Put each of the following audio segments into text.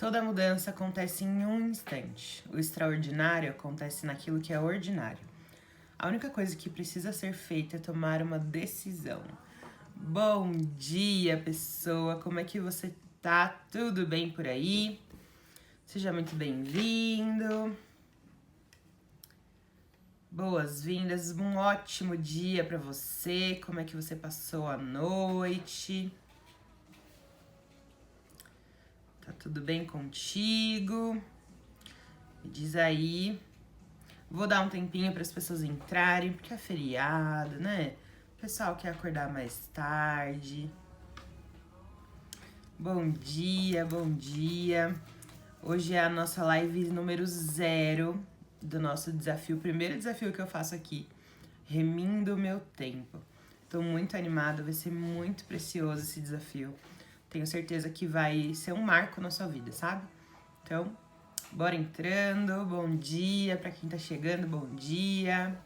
Toda mudança acontece em um instante. O extraordinário acontece naquilo que é ordinário. A única coisa que precisa ser feita é tomar uma decisão. Bom dia, pessoa! Como é que você tá? Tudo bem por aí? Seja muito bem-vindo. Boas-vindas, um ótimo dia para você. Como é que você passou a noite? Tá tudo bem contigo? Me diz aí. Vou dar um tempinho para as pessoas entrarem, porque é feriado, né? O pessoal quer acordar mais tarde. Bom dia, bom dia. Hoje é a nossa live número 0 do nosso desafio, o primeiro desafio que eu faço aqui, Remindo o Meu Tempo. Tô muito animada, vai ser muito precioso esse desafio. Tenho certeza que vai ser um marco na sua vida, sabe? Então, bora entrando. Bom dia para quem tá chegando, bom dia.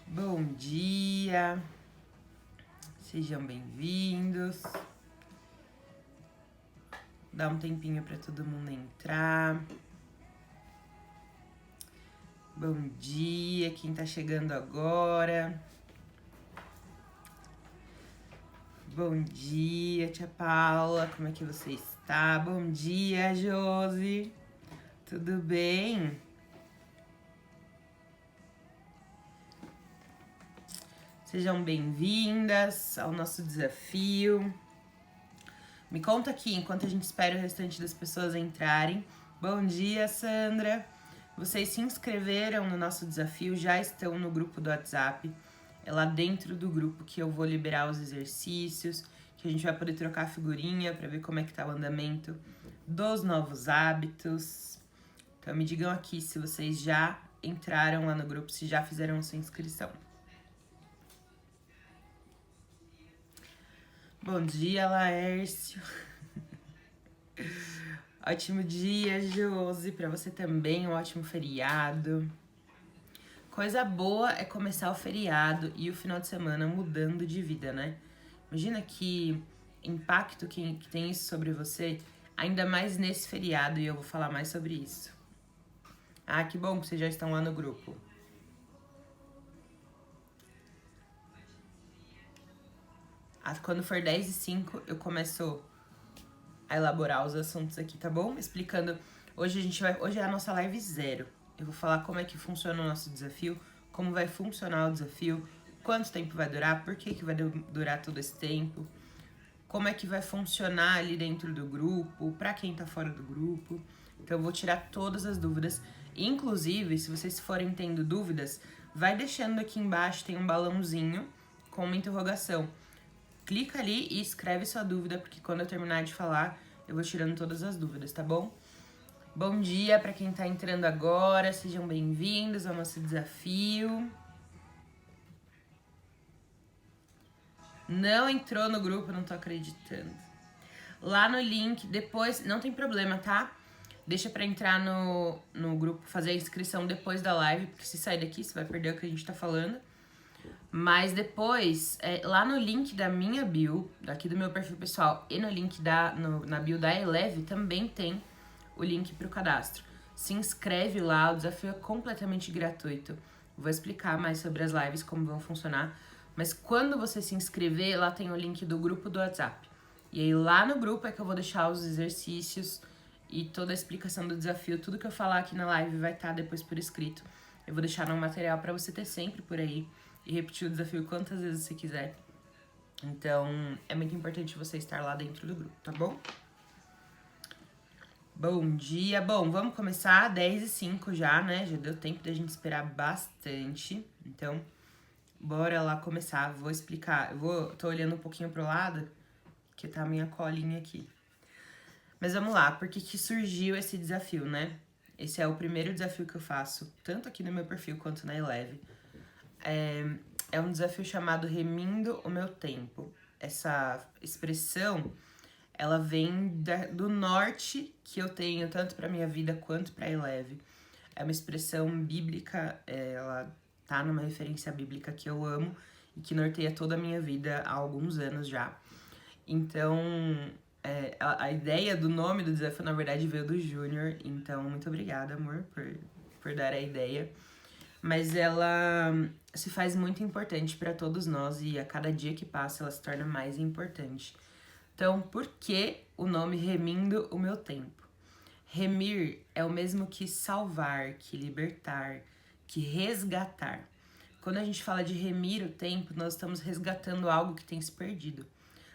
Bom dia. Sejam bem-vindos. Dá um tempinho para todo mundo entrar. Bom dia, quem tá chegando agora. Bom dia, tia Paula, como é que você está? Bom dia, Josi. Tudo bem? Sejam bem-vindas ao nosso desafio. Me conta aqui, enquanto a gente espera o restante das pessoas entrarem. Bom dia, Sandra. Vocês se inscreveram no nosso desafio, já estão no grupo do WhatsApp. É lá dentro do grupo que eu vou liberar os exercícios, que a gente vai poder trocar figurinha para ver como é que tá o andamento dos novos hábitos. Então me digam aqui se vocês já entraram lá no grupo, se já fizeram a sua inscrição. Bom dia, Laércio. Ótimo dia, Josi, para você também, um ótimo feriado. Coisa boa é começar o feriado e o final de semana mudando de vida, né? Imagina que impacto que tem isso sobre você, ainda mais nesse feriado, e eu vou falar mais sobre isso. Ah, que bom que vocês já estão lá no grupo. Quando for 10h05, eu começo a elaborar os assuntos aqui, tá bom? Explicando. Hoje é a nossa live 0. Eu vou falar como é que funciona o nosso desafio, como vai funcionar o desafio, quanto tempo vai durar, por que vai durar todo esse tempo, como é que vai funcionar ali dentro do grupo, pra quem tá fora do grupo. Então eu vou tirar todas as dúvidas. Inclusive, se vocês forem tendo dúvidas, vai deixando aqui embaixo, tem um balãozinho com uma interrogação. Clica ali e escreve sua dúvida, porque quando eu terminar de falar, eu vou tirando todas as dúvidas, tá bom? Bom dia para quem tá entrando agora, sejam bem-vindos ao nosso desafio. Não entrou no grupo, não tô acreditando. Lá no link, depois, não tem problema, tá? Deixa pra entrar no grupo, fazer a inscrição depois da live, porque se sair daqui, você vai perder o que a gente tá falando. Mas depois, lá no link da minha bio, daqui do meu perfil pessoal, e no link na bio da Eleve, também tem o link pro cadastro. Se inscreve lá, o desafio é completamente gratuito. Vou explicar mais sobre as lives, como vão funcionar. Mas quando você se inscrever, lá tem o link do grupo do WhatsApp. E aí lá no grupo é que eu vou deixar os exercícios e toda a explicação do desafio. Tudo que eu falar aqui na live vai estar depois por escrito. Eu vou deixar no material para você ter sempre por aí e repetir o desafio quantas vezes você quiser. Então, é muito importante você estar lá dentro do grupo, tá bom? Bom dia. Bom, vamos começar 10h05 já, né? Já deu tempo da gente esperar bastante. Então, bora lá começar. Vou explicar. Tô olhando um pouquinho pro lado, que tá a minha colinha aqui. Mas vamos lá, por que surgiu esse desafio, né? Esse é o primeiro desafio que eu faço, tanto aqui no meu perfil quanto na Eleve. É um desafio chamado Remindo o Meu Tempo. Essa expressão, ela vem do norte que eu tenho tanto para minha vida quanto para a Eleve. É uma expressão bíblica, ela tá numa referência bíblica que eu amo e que norteia toda a minha vida há alguns anos já. Então, a ideia do nome do desafio, na verdade, veio do Júnior. Então, muito obrigada, amor, por dar a ideia. Mas ela se faz muito importante para todos nós e a cada dia que passa ela se torna mais importante. Então, por que o nome Remindo o Meu Tempo? Remir é o mesmo que salvar, que libertar, que resgatar. Quando a gente fala de remir o tempo, nós estamos resgatando algo que tem se perdido.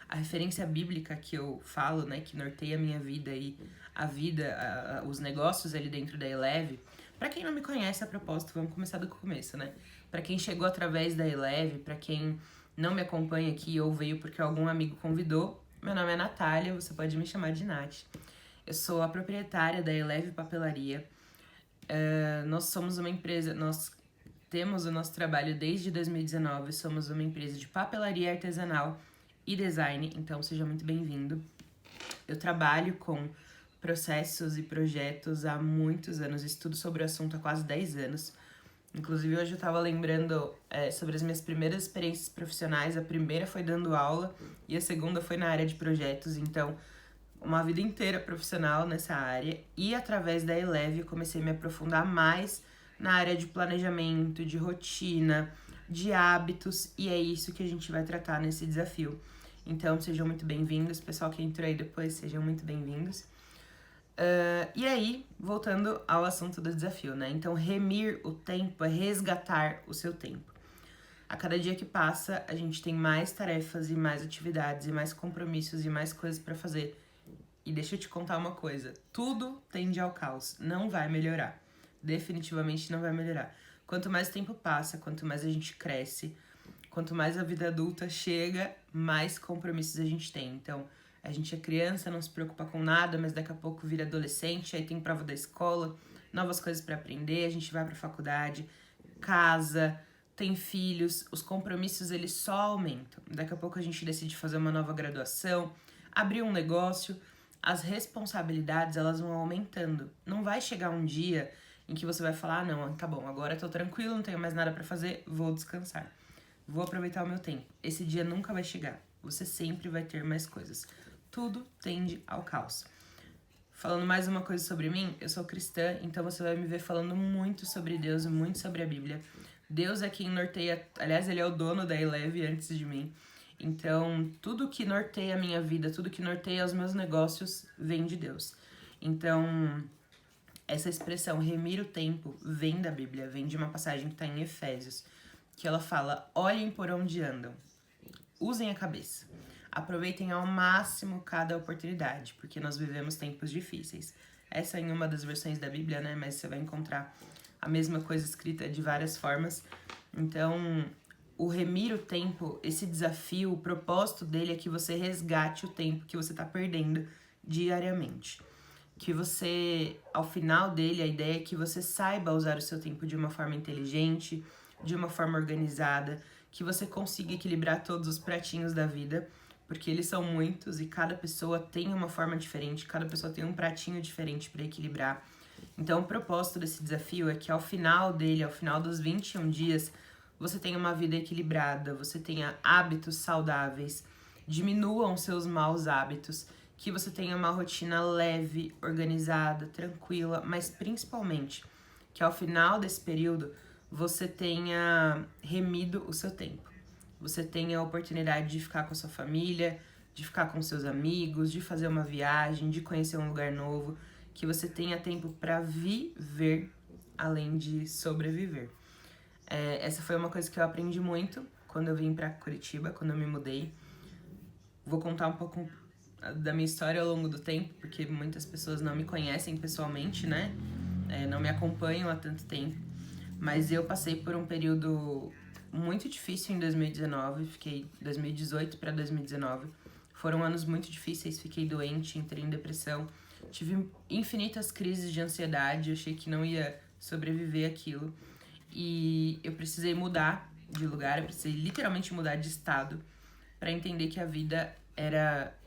A referência bíblica que eu falo, né, que norteia a minha vida e a vida, os negócios ali dentro da Eleve. Pra quem não me conhece, a propósito, vamos começar do começo, né? Pra quem chegou através da Eleve, pra quem não me acompanha aqui ou veio porque algum amigo convidou, meu nome é Natália, você pode me chamar de Nath. Eu sou a proprietária da Eleve Papelaria. Nós somos uma empresa, nós temos o nosso trabalho desde 2019, somos uma empresa de papelaria artesanal e design, então seja muito bem-vindo. Eu trabalho com processos e projetos há muitos anos, estudo sobre o assunto há quase 10 anos. Inclusive, hoje eu estava lembrando sobre as minhas primeiras experiências profissionais. A primeira foi dando aula e a segunda foi na área de projetos. Então, uma vida inteira profissional nessa área. E através da Eleve, eu comecei a me aprofundar mais na área de planejamento, de rotina, de hábitos. E é isso que a gente vai tratar nesse desafio. Então, sejam muito bem-vindos. Pessoal que entrou aí depois, sejam muito bem-vindos. E aí, voltando ao assunto do desafio, né? Então, remir o tempo é resgatar o seu tempo. A cada dia que passa, a gente tem mais tarefas e mais atividades e mais compromissos e mais coisas pra fazer. E deixa eu te contar uma coisa, tudo tende ao caos, não vai melhorar. Definitivamente não vai melhorar. Quanto mais tempo passa, quanto mais a gente cresce, quanto mais a vida adulta chega, mais compromissos a gente tem. Então, a gente é criança, não se preocupa com nada, mas daqui a pouco vira adolescente, aí tem prova da escola, novas coisas para aprender, a gente vai pra faculdade, casa, tem filhos, os compromissos eles só aumentam. Daqui a pouco a gente decide fazer uma nova graduação, abrir um negócio, as responsabilidades elas vão aumentando. Não vai chegar um dia em que você vai falar, não, tá bom, agora eu tô tranquilo, não tenho mais nada para fazer, vou descansar. Vou aproveitar o meu tempo. Esse dia nunca vai chegar. Você sempre vai ter mais coisas. Tudo tende ao caos. Falando mais uma coisa sobre mim, eu sou cristã, então você vai me ver falando muito sobre Deus, muito sobre a Bíblia. Deus é quem norteia, aliás, ele é o dono da Eleve antes de mim. Então, tudo que norteia a minha vida, tudo que norteia os meus negócios, vem de Deus. Então, essa expressão, remir o tempo, vem da Bíblia, vem de uma passagem que está em Efésios, que ela fala, olhem por onde andam, usem a cabeça. Aproveitem ao máximo cada oportunidade, porque nós vivemos tempos difíceis. Essa é em uma das versões da Bíblia, né? Mas você vai encontrar a mesma coisa escrita de várias formas. Então, o remir o tempo, esse desafio, o propósito dele é que você resgate o tempo que você está perdendo diariamente. Que você, ao final dele, a ideia é que você saiba usar o seu tempo de uma forma inteligente, de uma forma organizada, que você consiga equilibrar todos os pratinhos da vida, porque eles são muitos e cada pessoa tem uma forma diferente, cada pessoa tem um pratinho diferente para equilibrar. Então, o propósito desse desafio é que ao final dele, ao final dos 21 dias, você tenha uma vida equilibrada, você tenha hábitos saudáveis, diminuam seus maus hábitos, que você tenha uma rotina leve, organizada, tranquila, mas principalmente que ao final desse período você tenha remido o seu tempo. Você tenha a oportunidade de ficar com a sua família, de ficar com seus amigos, de fazer uma viagem, de conhecer um lugar novo, que você tenha tempo para viver além de sobreviver. Essa foi uma coisa que eu aprendi muito quando eu vim para Curitiba, quando eu me mudei. Vou contar um pouco da minha história ao longo do tempo, porque muitas pessoas não me conhecem pessoalmente, né? Não me acompanham há tanto tempo. Mas eu passei por um período muito difícil em 2019, fiquei 2018 para 2019. Foram anos muito difíceis, fiquei doente, entrei em depressão, tive infinitas crises de ansiedade, achei que não ia sobreviver àquilo. E eu precisei mudar de lugar, eu precisei literalmente mudar de estado para entender que a vida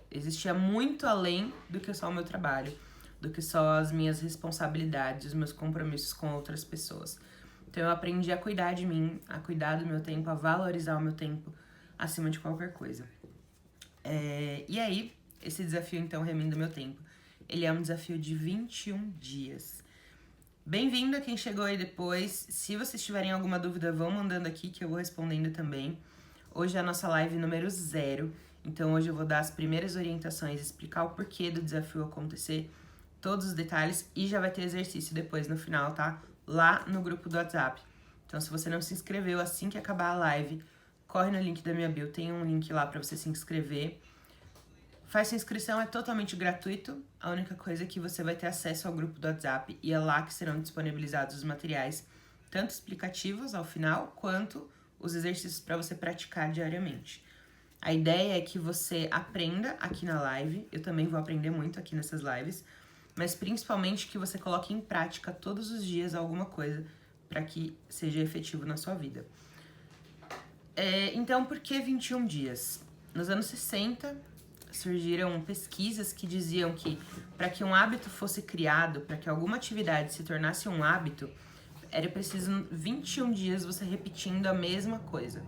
existia muito além do que só o meu trabalho, do que só as minhas responsabilidades, os meus compromissos com outras pessoas. Então eu aprendi a cuidar de mim, a cuidar do meu tempo, a valorizar o meu tempo acima de qualquer coisa. E aí, esse desafio, então, Remendo Meu Tempo, ele é um desafio de 21 dias. Bem-vindo a quem chegou aí depois. Se vocês tiverem alguma dúvida, vão mandando aqui que eu vou respondendo também. Hoje é a nossa live número 0. Então hoje eu vou dar as primeiras orientações, explicar o porquê do desafio acontecer, todos os detalhes, e já vai ter exercício depois no final, tá? Lá no grupo do WhatsApp. Então se você não se inscreveu, assim que acabar a live, corre no link da minha bio, tem um link lá pra você se inscrever. Faz sua inscrição, é totalmente gratuito. A única coisa é que você vai ter acesso ao grupo do WhatsApp e é lá que serão disponibilizados os materiais, tanto explicativos ao final, quanto os exercícios para você praticar diariamente. A ideia é que você aprenda aqui na live, eu também vou aprender muito aqui nessas lives, mas principalmente que você coloque em prática todos os dias alguma coisa para que seja efetivo na sua vida. Então, por que 21 dias? Nos anos 60, surgiram pesquisas que diziam que para que um hábito fosse criado, para que alguma atividade se tornasse um hábito, era preciso 21 dias você repetindo a mesma coisa.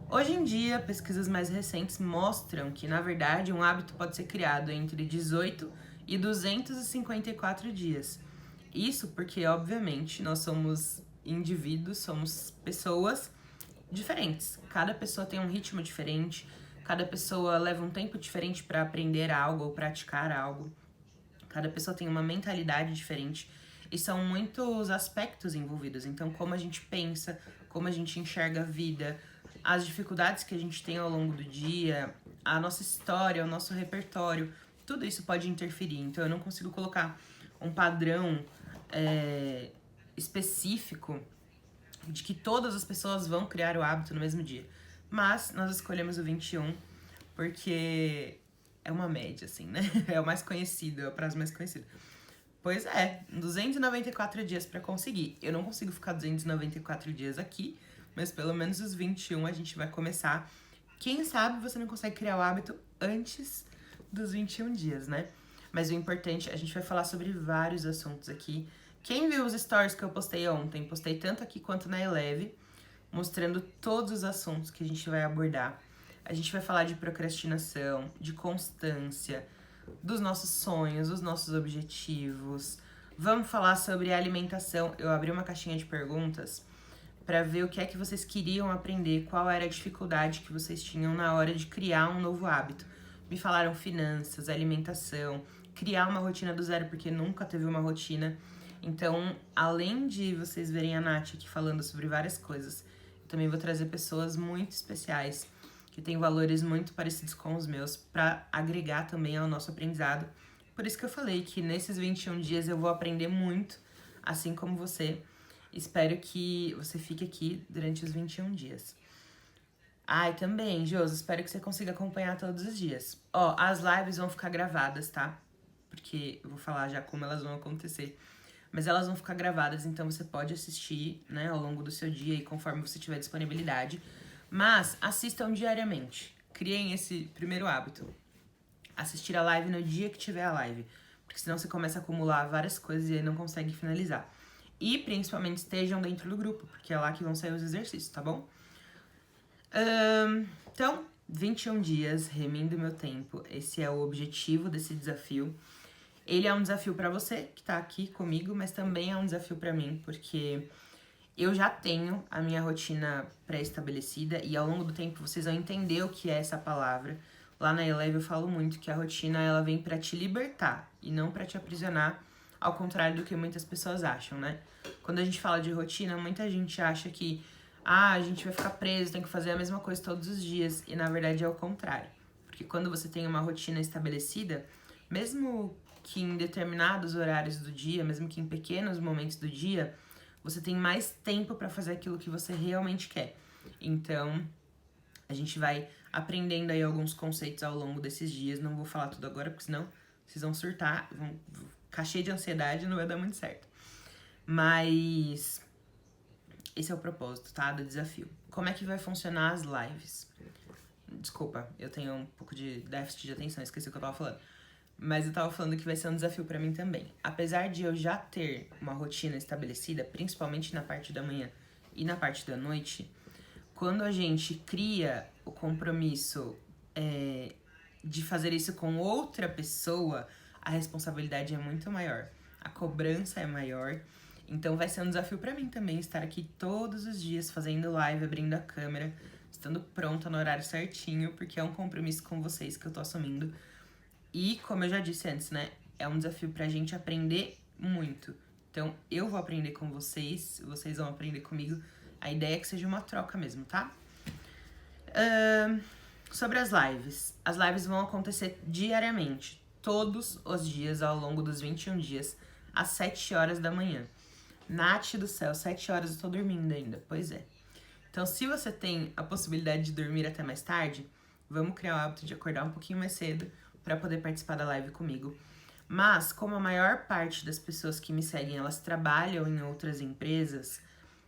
Hoje em dia, pesquisas mais recentes mostram que, na verdade, um hábito pode ser criado entre 18 e 254 dias. Isso porque, obviamente, nós somos indivíduos, somos pessoas diferentes. Cada pessoa tem um ritmo diferente, cada pessoa leva um tempo diferente para aprender algo ou praticar algo. Cada pessoa tem uma mentalidade diferente. E são muitos aspectos envolvidos. Então, como a gente pensa, como a gente enxerga a vida, as dificuldades que a gente tem ao longo do dia, a nossa história, o nosso repertório, tudo isso pode interferir. Então, eu não consigo colocar um padrão específico de que todas as pessoas vão criar o hábito no mesmo dia. Mas nós escolhemos o 21 porque é uma média, assim, né? É o mais conhecido, é o prazo mais conhecido. Pois é, 294 dias pra conseguir. Eu não consigo ficar 294 dias aqui, mas pelo menos os 21 a gente vai começar. Quem sabe você não consegue criar o hábito antes dos 21 dias, né? Mas o importante, a gente vai falar sobre vários assuntos aqui. Quem viu os stories que eu postei ontem, postei tanto aqui quanto na Eleve, mostrando todos os assuntos que a gente vai abordar. A gente vai falar de procrastinação, de constância, dos nossos sonhos, dos nossos objetivos. Vamos falar sobre alimentação. Eu abri uma caixinha de perguntas para ver o que é que vocês queriam aprender, qual era a dificuldade que vocês tinham na hora de criar um novo hábito. Me falaram finanças, alimentação, criar uma rotina do zero, porque nunca teve uma rotina. Então, além de vocês verem a Nath aqui falando sobre várias coisas, eu também vou trazer pessoas muito especiais, que têm valores muito parecidos com os meus, para agregar também ao nosso aprendizado. Por isso que eu falei que nesses 21 dias eu vou aprender muito, assim como você. Espero que você fique aqui durante os 21 dias. E também, Josi, espero que você consiga acompanhar todos os dias. As lives vão ficar gravadas, tá? Porque eu vou falar já como elas vão acontecer. Mas elas vão ficar gravadas, então você pode assistir, né, ao longo do seu dia e conforme você tiver disponibilidade. Mas assistam diariamente. Criem esse primeiro hábito. Assistir a live no dia que tiver a live. Porque senão você começa a acumular várias coisas e aí não consegue finalizar. E principalmente estejam dentro do grupo, porque é lá que vão sair os exercícios, tá bom? Então, 21 dias, Remendo Meu Tempo. Esse é o objetivo desse desafio. Ele é um desafio pra você que tá aqui comigo, mas também é um desafio pra mim, porque eu já tenho a minha rotina pré-estabelecida e ao longo do tempo vocês vão entender o que é essa palavra. Lá na Eleve eu falo muito que a rotina ela vem pra te libertar e não pra te aprisionar, ao contrário do que muitas pessoas acham, né? Quando a gente fala de rotina, muita gente acha que a gente vai ficar preso, tem que fazer a mesma coisa todos os dias, e na verdade é o contrário. Porque quando você tem uma rotina estabelecida, mesmo que em determinados horários do dia, mesmo que em pequenos momentos do dia, você tem mais tempo para fazer aquilo que você realmente quer. Então, a gente vai aprendendo aí alguns conceitos ao longo desses dias. Não vou falar tudo agora, porque senão vocês vão surtar, vão ficar cheio de ansiedade e não vai dar muito certo. Mas esse é o propósito, tá? Do desafio. Como é que vai funcionar as lives? Desculpa, eu tenho um pouco de déficit de atenção, esqueci o que eu tava falando. Mas eu tava falando que vai ser um desafio pra mim também. Apesar de eu já ter uma rotina estabelecida, principalmente na parte da manhã e na parte da noite, quando a gente cria o compromisso de fazer isso com outra pessoa, a responsabilidade é muito maior. A cobrança é maior. Então vai ser um desafio pra mim também estar aqui todos os dias fazendo live, abrindo a câmera, estando pronta no horário certinho, porque é um compromisso com vocês que eu tô assumindo. E, como eu já disse antes, né, é um desafio pra gente aprender muito. Então, eu vou aprender com vocês, vocês vão aprender comigo. A ideia é que seja uma troca mesmo, tá? Sobre as lives. As lives vão acontecer diariamente, todos os dias ao longo dos 21 dias, às 7 horas da manhã. Nath do céu, 7 horas eu tô dormindo ainda. Pois é. Então, se você tem a possibilidade de dormir até mais tarde, vamos criar o hábito de acordar um pouquinho mais cedo para poder participar da live comigo. Mas, como a maior parte das pessoas que me seguem, elas trabalham em outras empresas,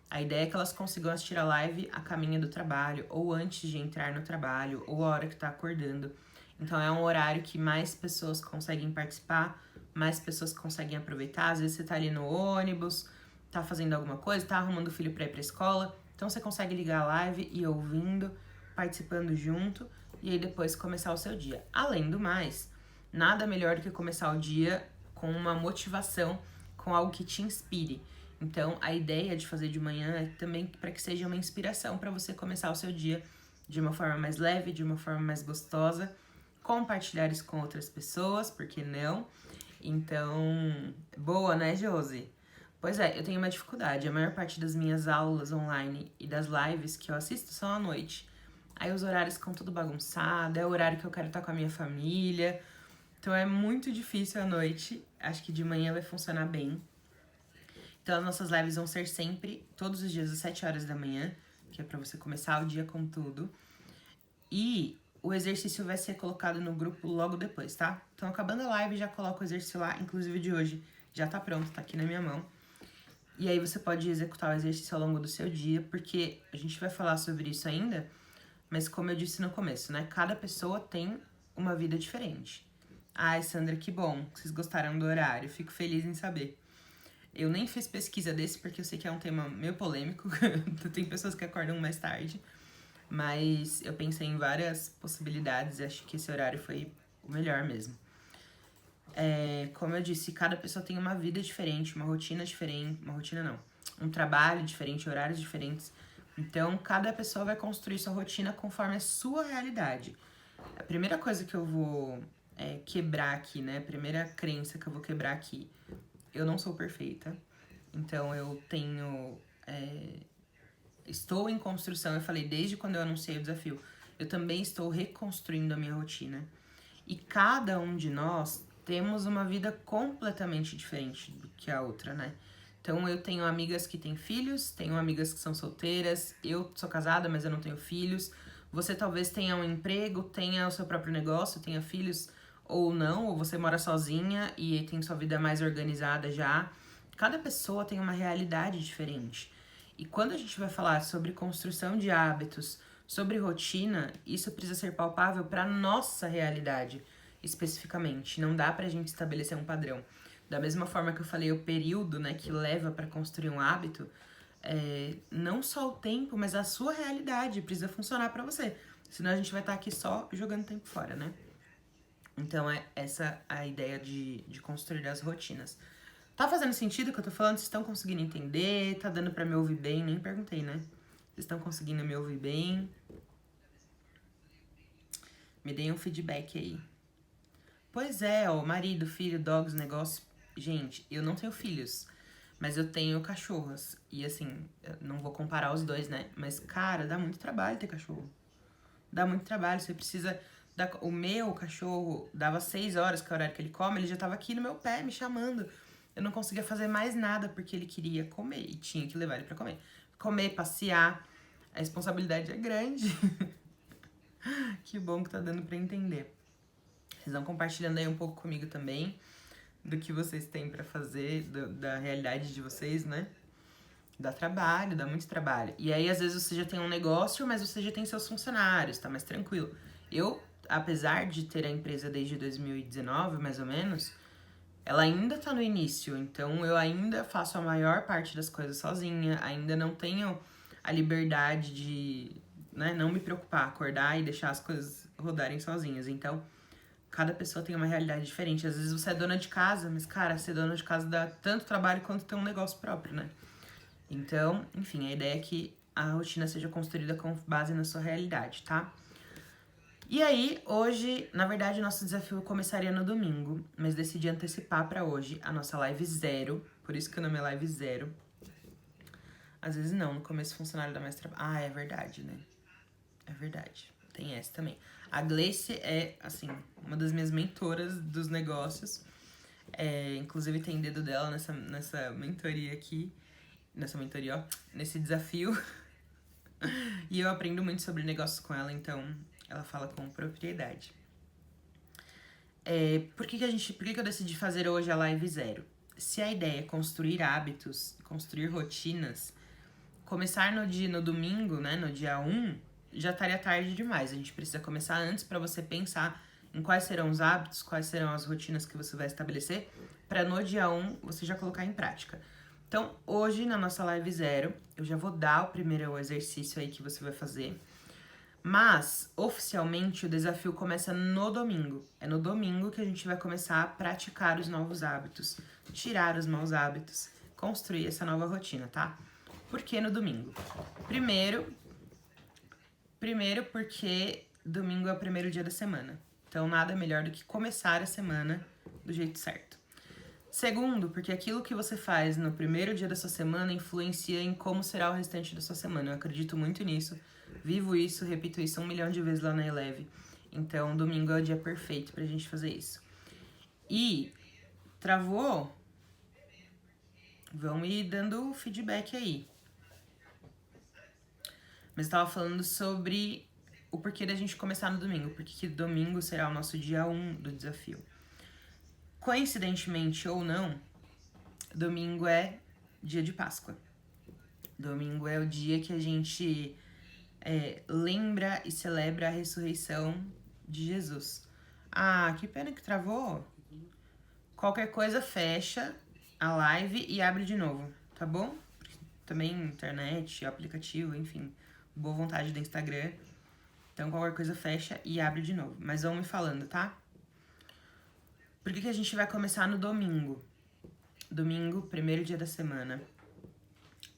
a ideia é que elas consigam assistir a live a caminho do trabalho, ou antes de entrar no trabalho, ou a hora que tá acordando. Então é um horário que mais pessoas conseguem participar, mais pessoas conseguem aproveitar. Às vezes você tá ali no ônibus, tá fazendo alguma coisa, tá arrumando o filho pra ir pra escola, então você consegue ligar a live e ir ouvindo, participando junto, e aí depois começar o seu dia. Além do mais, nada melhor do que começar o dia com uma motivação, com algo que te inspire. Então, a ideia de fazer de manhã é também para que seja uma inspiração para você começar o seu dia de uma forma mais leve, de uma forma mais gostosa, compartilhar isso com outras pessoas, por que não? Então, boa, né, Josi? Pois é, eu tenho uma dificuldade. A maior parte das minhas aulas online e das lives que eu assisto são à noite. Aí os horários ficam tudo bagunçado, é o horário que eu quero estar com a minha família. Então é muito difícil à noite. Acho que de manhã vai funcionar bem. Então as nossas lives vão ser sempre, todos os dias, às 7 horas da manhã, que é pra você começar o dia com tudo. E o exercício vai ser colocado no grupo logo depois, tá? Então acabando a live, já coloco o exercício lá, inclusive de hoje já tá pronto, tá aqui na minha mão. E aí você pode executar o exercício ao longo do seu dia, porque a gente vai falar sobre isso ainda, mas como eu disse no começo, né? Cada pessoa tem uma vida diferente. Ai, Sandra, que bom que vocês gostaram do horário, fico feliz em saber. Eu nem fiz pesquisa desse porque eu sei que é um tema meio polêmico. Tem pessoas que acordam mais tarde. Mas eu pensei em várias possibilidades e acho que esse horário foi o melhor mesmo. Como eu disse, cada pessoa tem uma vida diferente, uma rotina diferente. Uma rotina não. Um trabalho diferente, horários diferentes. Então, cada pessoa vai construir sua rotina conforme a sua realidade. A primeira coisa que eu vou quebrar aqui, né? A primeira crença que eu vou quebrar aqui. Eu não sou perfeita, então eu tenho... estou em construção, eu falei desde quando eu anunciei o desafio, eu também estou reconstruindo a minha rotina. E cada um de nós temos uma vida completamente diferente do que a outra, né? Então eu tenho amigas que têm filhos, tenho amigas que são solteiras, eu sou casada, mas eu não tenho filhos. Você talvez tenha um emprego, tenha o seu próprio negócio, tenha filhos ou não, ou você mora sozinha e tem sua vida mais organizada já. Cada pessoa tem uma realidade diferente. E quando a gente vai falar sobre construção de hábitos, sobre rotina, isso precisa ser palpável para nossa realidade, especificamente. Não dá pra gente estabelecer um padrão. Da mesma forma que eu falei, o período, né, que leva para construir um hábito, não só o tempo, mas a sua realidade precisa funcionar para você. Senão a gente vai estar aqui só jogando tempo fora, né? Então é essa a ideia de construir as rotinas. Tá fazendo sentido o que eu tô falando? Vocês estão conseguindo entender? Tá dando pra me ouvir bem? Nem perguntei, né? Vocês estão conseguindo me ouvir bem? Me deem um feedback aí. Pois é, ó, marido, filho, dogs, negócio. Gente, eu não tenho filhos, mas eu tenho cachorras. E assim, eu não vou comparar os dois, né? Mas, cara, dá muito trabalho ter cachorro. Dá muito trabalho, você precisa... O meu cachorro dava 6 horas, que é o horário que ele come, ele já tava aqui no meu pé, me chamando. Eu não conseguia fazer mais nada porque ele queria comer e tinha que levar ele pra comer. Comer, passear, a responsabilidade é grande. Que bom que tá dando pra entender. Vocês vão compartilhando aí um pouco comigo também do que vocês têm pra fazer, da realidade de vocês, né? Dá trabalho, dá muito trabalho. E aí, às vezes, você já tem um negócio, mas você já tem seus funcionários, tá mais tranquilo. Eu, apesar de ter a empresa desde 2019, mais ou menos, ela ainda tá no início, então eu ainda faço a maior parte das coisas sozinha, ainda não tenho a liberdade de, né, não me preocupar, acordar e deixar as coisas rodarem sozinhas. Então, cada pessoa tem uma realidade diferente. Às vezes você é dona de casa, mas, cara, ser dona de casa dá tanto trabalho quanto ter um negócio próprio, né? Então, enfim, a ideia é que a rotina seja construída com base na sua realidade, tá? E aí, hoje, na verdade, nosso desafio começaria no domingo, mas decidi antecipar pra hoje a nossa live 0, por isso que o nome é live 0. Às vezes não, no começo o funcionário dá mais trabalho. Ah, é verdade, né? É verdade. Tem essa também. A Gleice é, assim, uma das minhas mentoras dos negócios. Inclusive tem dedo dela nessa mentoria aqui. Nessa mentoria, ó. Nesse desafio. E eu aprendo muito sobre negócios com ela, então ela fala com propriedade. Por que eu decidi fazer hoje a live 0? Se a ideia é construir hábitos, construir rotinas, começar no domingo, né, no dia 1, já estaria tarde demais. A gente precisa começar antes para você pensar em quais serão os hábitos, quais serão as rotinas que você vai estabelecer, para no dia 1 você já colocar em prática. Então, hoje, na nossa live 0, eu já vou dar o primeiro exercício aí que você vai fazer. Mas, oficialmente, o desafio começa no domingo. É no domingo que a gente vai começar a praticar os novos hábitos, tirar os maus hábitos, construir essa nova rotina, tá? Por que no domingo? Primeiro porque domingo é o primeiro dia da semana. Então, nada melhor do que começar a semana do jeito certo. Segundo, porque aquilo que você faz no primeiro dia da sua semana influencia em como será o restante da sua semana. Eu acredito muito nisso, vivo isso, repito isso 1 milhão de vezes lá na Eleve. Então, domingo é o dia perfeito pra gente fazer isso. E, travou? Vão me dando feedback aí. Mas eu tava falando sobre o porquê da gente começar no domingo. Porque que domingo será o nosso dia 1 do desafio. Coincidentemente ou não, domingo é dia de Páscoa. Domingo é o dia que a gente lembra e celebra a ressurreição de Jesus. Ah, que pena que travou. Qualquer coisa fecha a live e abre de novo, tá bom? Também internet, aplicativo, enfim, boa vontade do Instagram. Então qualquer coisa fecha e abre de novo. Mas vão me falando, tá? Por que a gente vai começar no domingo? Domingo, primeiro dia da semana.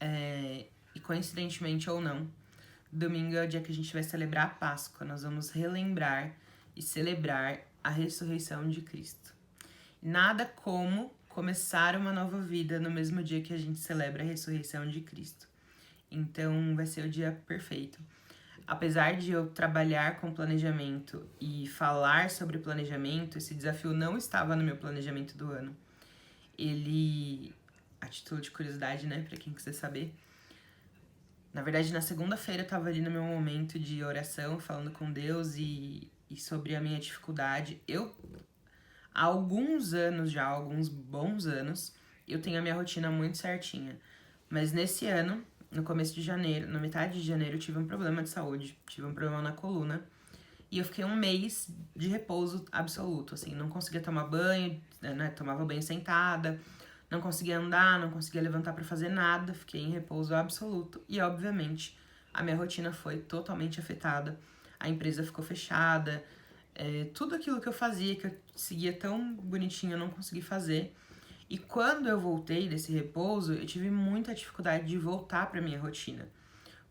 E coincidentemente ou não, domingo é o dia que a gente vai celebrar a Páscoa. Nós vamos relembrar e celebrar a ressurreição de Cristo. Nada como começar uma nova vida no mesmo dia que a gente celebra a ressurreição de Cristo. Então vai ser o dia perfeito. Apesar de eu trabalhar com planejamento e falar sobre planejamento, esse desafio não estava no meu planejamento do ano. A título de curiosidade, né, pra quem quiser saber. Na verdade, na segunda-feira eu tava ali no meu momento de oração, falando com Deus e sobre a minha dificuldade. Há alguns anos já, alguns bons anos, eu tenho a minha rotina muito certinha. Mas nesse ano, no começo de janeiro, na metade de janeiro, eu tive um problema de saúde. Tive um problema na coluna. E eu fiquei 1 mês de repouso absoluto, assim. Não conseguia tomar banho, né? Tomava banho sentada. Não conseguia andar, não conseguia levantar pra fazer nada. Fiquei em repouso absoluto. E, obviamente, a minha rotina foi totalmente afetada. A empresa ficou fechada. Tudo aquilo que eu fazia, que eu seguia tão bonitinho, eu não consegui fazer. E quando eu voltei desse repouso, eu tive muita dificuldade de voltar pra minha rotina.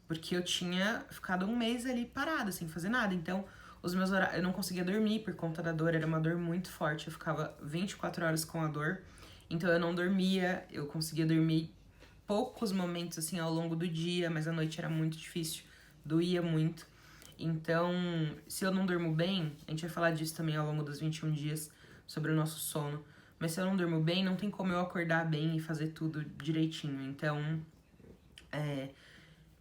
Porque eu tinha ficado 1 mês ali parada, sem fazer nada. Então, os meus horários, eu não conseguia dormir por conta da dor, era uma dor muito forte. Eu ficava 24 horas com a dor. Então, eu não dormia, eu conseguia dormir poucos momentos, assim, ao longo do dia. Mas a noite era muito difícil, doía muito. Então, se eu não durmo bem, a gente vai falar disso também ao longo dos 21 dias, sobre o nosso sono. Mas se eu não durmo bem, não tem como eu acordar bem e fazer tudo direitinho. Então,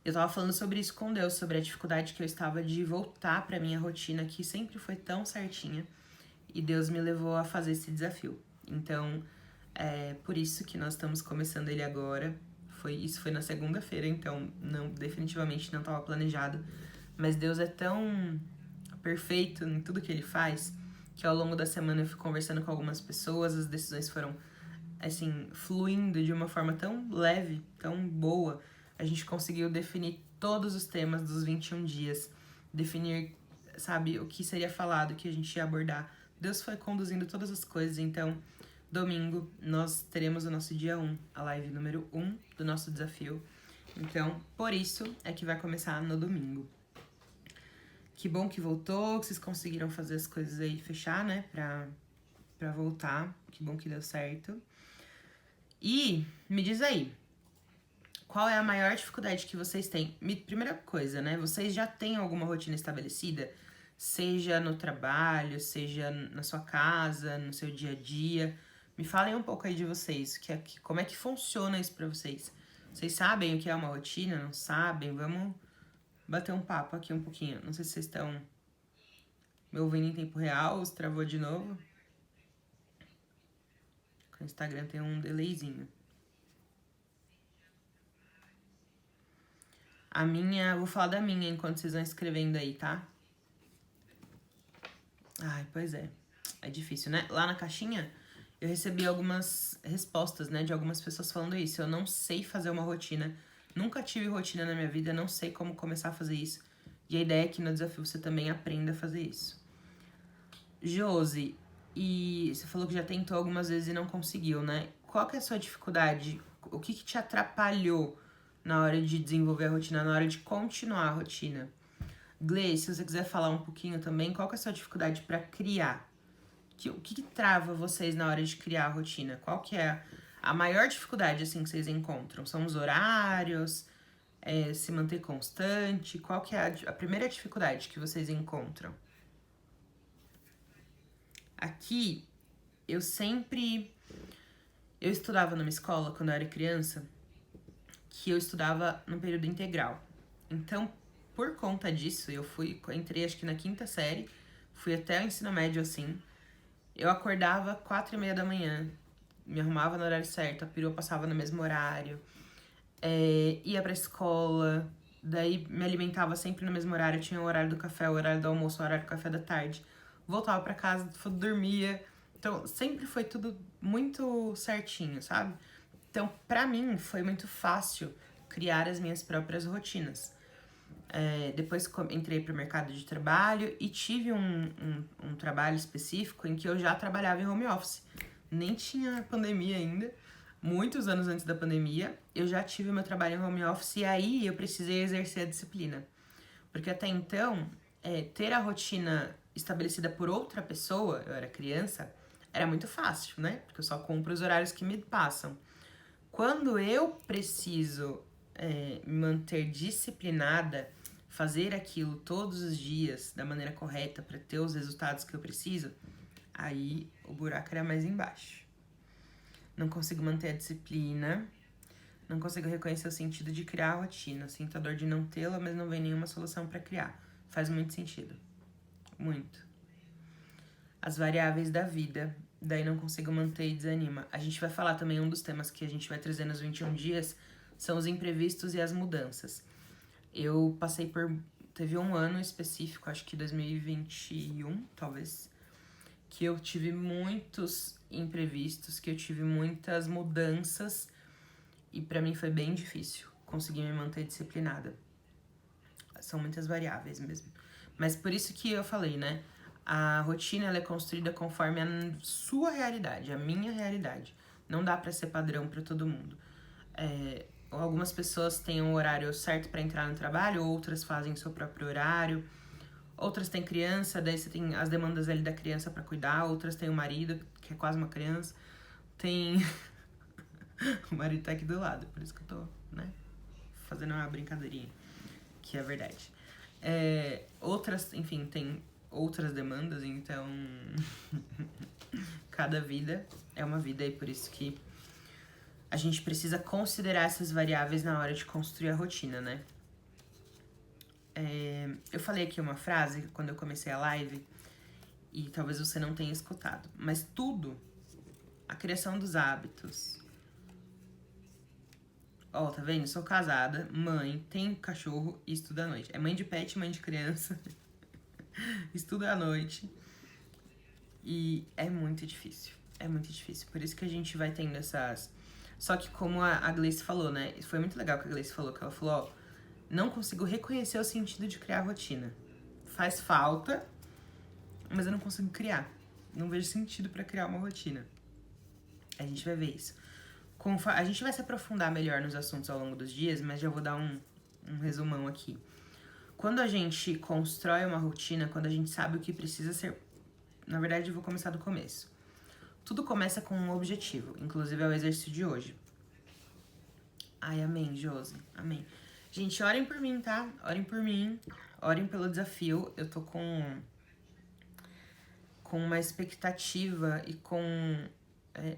eu tava falando sobre isso com Deus, sobre a dificuldade que eu estava de voltar pra minha rotina, que sempre foi tão certinha. E Deus me levou a fazer esse desafio. Então, por isso que nós estamos começando ele agora. Isso foi na segunda-feira, então definitivamente não estava planejado. Mas Deus é tão perfeito em tudo que Ele faz, que ao longo da semana eu fui conversando com algumas pessoas, as decisões foram, assim, fluindo de uma forma tão leve, tão boa. A gente conseguiu definir todos os temas dos 21 dias, definir, sabe, o que seria falado, o que a gente ia abordar Deus foi conduzindo todas as coisas, então domingo nós teremos o nosso dia 1, a live número 1 do nosso desafio. Então, por isso é que vai começar no domingo. Que bom que voltou, que vocês conseguiram fazer as coisas aí, fechar, né, pra voltar. Que bom que deu certo. E me diz aí, qual é a maior dificuldade que vocês têm? Primeira coisa, né, vocês já têm alguma rotina estabelecida? Seja no trabalho, seja na sua casa, no seu dia a dia. Me falem um pouco aí de vocês, como é que funciona isso pra vocês? Vocês sabem o que é uma rotina? Não sabem? Vamos bater um papo aqui um pouquinho. Não sei se vocês estão me ouvindo em tempo real, se travou de novo. O Instagram tem um delayzinho. Vou falar da minha enquanto vocês vão escrevendo aí, tá? Ai, pois é. É difícil, né? Lá na caixinha, eu recebi algumas respostas, né, de algumas pessoas falando isso. Eu não sei fazer uma rotina. Nunca tive rotina na minha vida, não sei como começar a fazer isso. E a ideia é que no desafio você também aprenda a fazer isso. Josi, e você falou que já tentou algumas vezes e não conseguiu, né? Qual que é a sua dificuldade? O que te atrapalhou na hora de desenvolver a rotina, na hora de continuar a rotina? Gleice, se você quiser falar um pouquinho também, qual que é a sua dificuldade para criar? O que trava vocês na hora de criar a rotina? Qual que é a maior dificuldade, assim, que vocês encontram? São os horários? Se manter constante? Qual que é a primeira dificuldade que vocês encontram? Aqui, eu estudava numa escola, quando eu era criança, que eu estudava no período integral. Então, por conta disso, entrei acho que na 5ª série, fui até o ensino médio assim. Eu acordava 4h30 da manhã, me arrumava no horário certo, a perua passava no mesmo horário, ia pra escola, daí me alimentava sempre no mesmo horário, tinha o horário do café, o horário do almoço, o horário do café da tarde, voltava pra casa, dormia. Então, sempre foi tudo muito certinho, sabe? Então, pra mim, foi muito fácil criar as minhas próprias rotinas. Depois entrei pro mercado de trabalho e tive um trabalho específico em que eu já trabalhava em home office. Nem tinha pandemia ainda, muitos anos antes da pandemia, eu já tive o meu trabalho em home office e aí eu precisei exercer a disciplina. Porque até então, ter a rotina estabelecida por outra pessoa, eu era criança, era muito fácil, né? Porque eu só cumpro os horários que me passam. Quando eu preciso me manter disciplinada, fazer aquilo todos os dias da maneira correta para ter os resultados que eu preciso, aí o buraco era mais embaixo. Não consigo manter a disciplina, não consigo reconhecer o sentido de criar a rotina. Sinto a dor de não tê-la, mas não vem nenhuma solução para criar. Faz muito sentido. Muito. As variáveis da vida, daí não consigo manter e desanima. A gente vai falar também, um dos temas que a gente vai trazer nos 21 dias são os imprevistos e as mudanças. Eu teve um ano específico, acho que 2021, talvez, que eu tive muitos imprevistos, que eu tive muitas mudanças e pra mim foi bem difícil conseguir me manter disciplinada. São muitas variáveis mesmo. Mas por isso que eu falei, né? A rotina ela é construída conforme a sua realidade, a minha realidade. Não dá pra ser padrão pra todo mundo. Algumas pessoas têm um horário certo para entrar no trabalho, outras fazem seu próprio horário, outras têm criança, daí você tem as demandas ali da criança para cuidar, outras têm o marido, que é quase uma criança, tem... o marido tá aqui do lado, por isso que eu tô, né, fazendo uma brincadeirinha, que é verdade. Outras, enfim, tem outras demandas, então cada vida é uma vida e por isso que a gente precisa considerar essas variáveis na hora de construir a rotina, né? Eu falei aqui uma frase quando eu comecei a live e talvez você não tenha escutado, mas tudo, a criação dos hábitos. Ó, tá vendo? Sou casada, mãe, tenho cachorro e estudo à noite. É mãe de pet, mãe de criança, estuda à noite e é muito difícil. É muito difícil, por isso que a gente vai tendo essas... Só que como a Gleice falou, né? Foi muito legal que a Gleice falou, que ela falou, ó, não consigo reconhecer o sentido de criar rotina. Faz falta, mas eu não consigo criar. não vejo sentido pra criar uma rotina. A gente vai ver isso. A gente vai se aprofundar melhor nos assuntos ao longo dos dias, mas já vou dar um resumão aqui. Quando a gente constrói uma rotina, quando a gente sabe o que precisa ser... Na verdade, eu vou começar do começo. Tudo começa com um objetivo, inclusive é o exercício de hoje. Ai, amém, Josi, amém. Gente, orem por mim, tá? Orem por mim, orem pelo desafio. Eu tô com uma expectativa e com...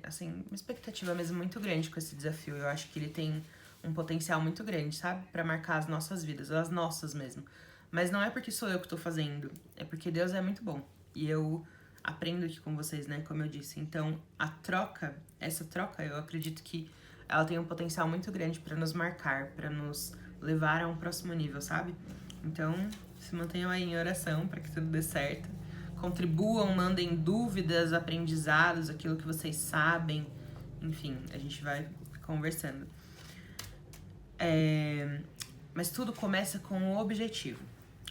assim, uma expectativa mesmo muito grande com esse desafio. Eu acho que ele tem um potencial muito grande, sabe? Pra marcar as nossas vidas, as nossas mesmo. Mas não é porque sou eu que tô fazendo, é porque Deus é muito bom. E eu aprendo aqui com vocês, né? Como eu disse. Então, essa troca, eu acredito que ela tem um potencial muito grande pra nos marcar, pra nos levar a um próximo nível, sabe? Então, se mantenham aí em oração pra que tudo dê certo. Contribuam, mandem dúvidas, aprendizados, aquilo que vocês sabem. Enfim, a gente vai conversando. Mas tudo começa com um objetivo.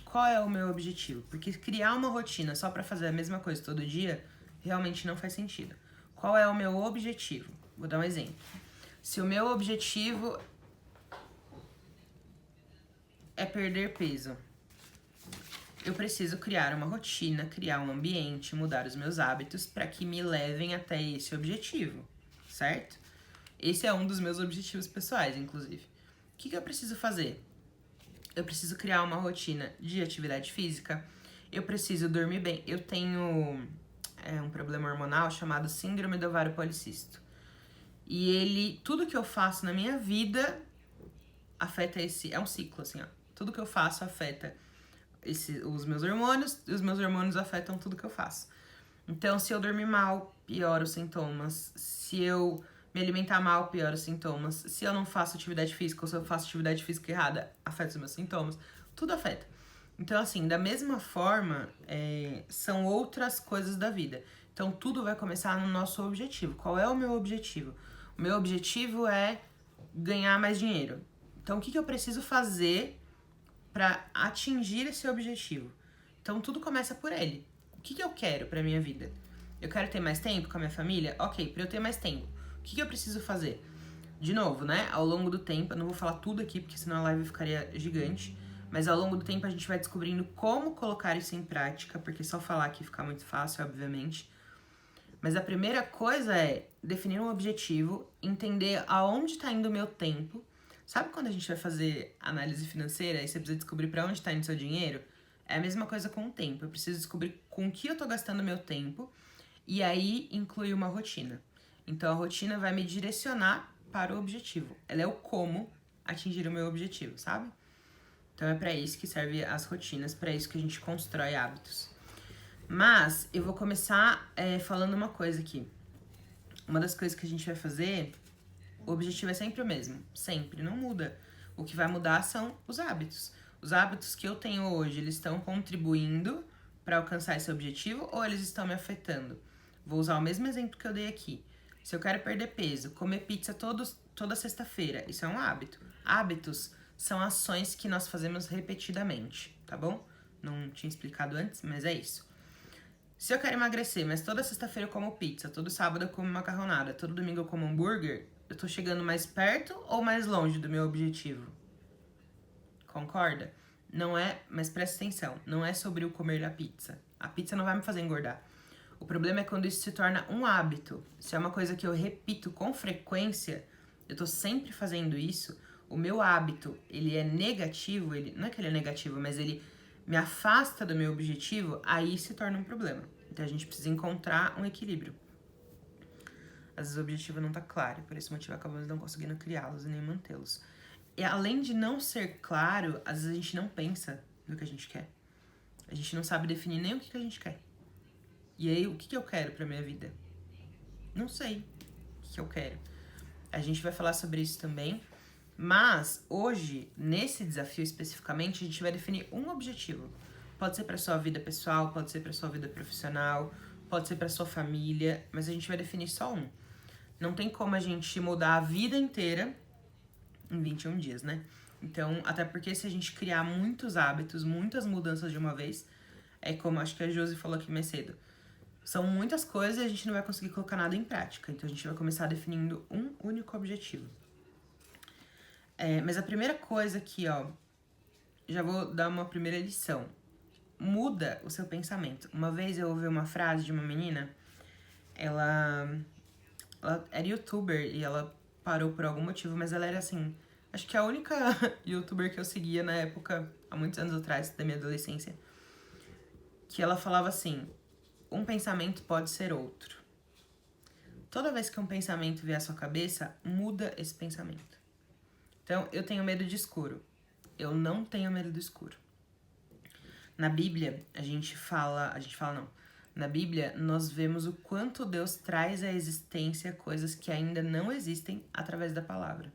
Qual é o meu objetivo? Porque criar uma rotina só pra fazer a mesma coisa todo dia realmente não faz sentido. Qual é o meu objetivo? Vou dar um exemplo. Se o meu objetivo é perder peso, eu preciso criar uma rotina, criar um ambiente, mudar os meus hábitos para que me levem até esse objetivo, certo? Esse é um dos meus objetivos pessoais, inclusive. O que eu preciso fazer? Eu preciso criar uma rotina de atividade física, eu preciso dormir bem. Eu tenho um problema hormonal chamado síndrome do ovário policístico. E tudo que eu faço na minha vida afeta é um ciclo, assim, ó. Tudo que eu faço afeta os meus hormônios, e os meus hormônios afetam tudo que eu faço. Então, se eu dormir mal, piora os sintomas. Se eu me alimentar mal, piora os sintomas. Se eu não faço atividade física, ou se eu faço atividade física errada, afeta os meus sintomas. Tudo afeta. Então, assim, da mesma forma, são outras coisas da vida. Então, tudo vai começar no nosso objetivo. Qual é o meu objetivo? O meu objetivo é ganhar mais dinheiro. Então, o que eu preciso fazer para atingir esse objetivo? Então, tudo começa por ele. O que eu quero pra minha vida? Eu quero ter mais tempo com a minha família? Ok, pra eu ter mais tempo, o que eu preciso fazer? De novo, né? Ao longo do tempo, eu não vou falar tudo aqui, porque senão a live ficaria gigante. Mas ao longo do tempo a gente vai descobrindo como colocar isso em prática, porque só falar aqui fica muito fácil, obviamente. Mas a primeira coisa é definir um objetivo, entender aonde está indo o meu tempo. Sabe quando a gente vai fazer análise financeira e você precisa descobrir para onde está indo o seu dinheiro? É a mesma coisa com o tempo. Eu preciso descobrir com o que eu tô gastando meu tempo e aí incluir uma rotina. Então a rotina vai me direcionar para o objetivo. Ela é o como atingir o meu objetivo, sabe? Então é para isso que serve as rotinas, para isso que a gente constrói hábitos. Mas eu vou começar falando uma coisa aqui. Uma das coisas que a gente vai fazer, o objetivo é sempre o mesmo, sempre, não muda. O que vai mudar são os hábitos. Os hábitos que eu tenho hoje, eles estão contribuindo para alcançar esse objetivo ou eles estão me afetando? Vou usar o mesmo exemplo que eu dei aqui. Se eu quero perder peso, comer pizza toda sexta-feira, isso é um hábito. Hábitos são ações que nós fazemos repetidamente, tá bom? Não tinha explicado antes, mas é isso. Se eu quero emagrecer, mas toda sexta-feira eu como pizza, todo sábado eu como macarronada, todo domingo eu como hambúrguer, eu tô chegando mais perto ou mais longe do meu objetivo? Concorda? Não é, mas presta atenção, não é sobre o comer da pizza. A pizza não vai me fazer engordar. O problema é quando isso se torna um hábito. Se é uma coisa que eu repito com frequência, eu tô sempre fazendo isso, o meu hábito, ele é negativo, não é que ele é negativo, mas ele me afasta do meu objetivo, aí se torna um problema. Então a gente precisa encontrar um equilíbrio. Às vezes o objetivo não tá claro, por esse motivo acabamos não conseguindo criá-los e nem mantê-los. E além de não ser claro, às vezes a gente não pensa no que a gente quer. A gente não sabe definir nem o que a gente quer. E aí, o que eu quero pra minha vida? Não sei o que eu quero. A gente vai falar sobre isso também. Mas, hoje, nesse desafio especificamente, a gente vai definir um objetivo. Pode ser pra sua vida pessoal, pode ser pra sua vida profissional, pode ser pra sua família, mas a gente vai definir só um. Não tem como a gente mudar a vida inteira em 21 dias, né? Então, até porque se a gente criar muitos hábitos, muitas mudanças de uma vez, é como acho que a Josi falou aqui mais cedo. São muitas coisas e a gente não vai conseguir colocar nada em prática. Então a gente vai começar definindo um único objetivo. Mas a primeira coisa aqui, ó, já vou dar uma primeira lição. Muda o seu pensamento. Uma vez eu ouvi uma frase de uma menina, ela era youtuber e ela parou por algum motivo, mas ela era assim, acho que a única youtuber que eu seguia na época, há muitos anos atrás, da minha adolescência, que ela falava assim, um pensamento pode ser outro. Toda vez que um pensamento vier à sua cabeça, muda esse pensamento. Então, eu tenho medo de escuro. Eu não tenho medo do escuro. Na Bíblia, na Bíblia, nós vemos o quanto Deus traz à existência coisas que ainda não existem através da palavra.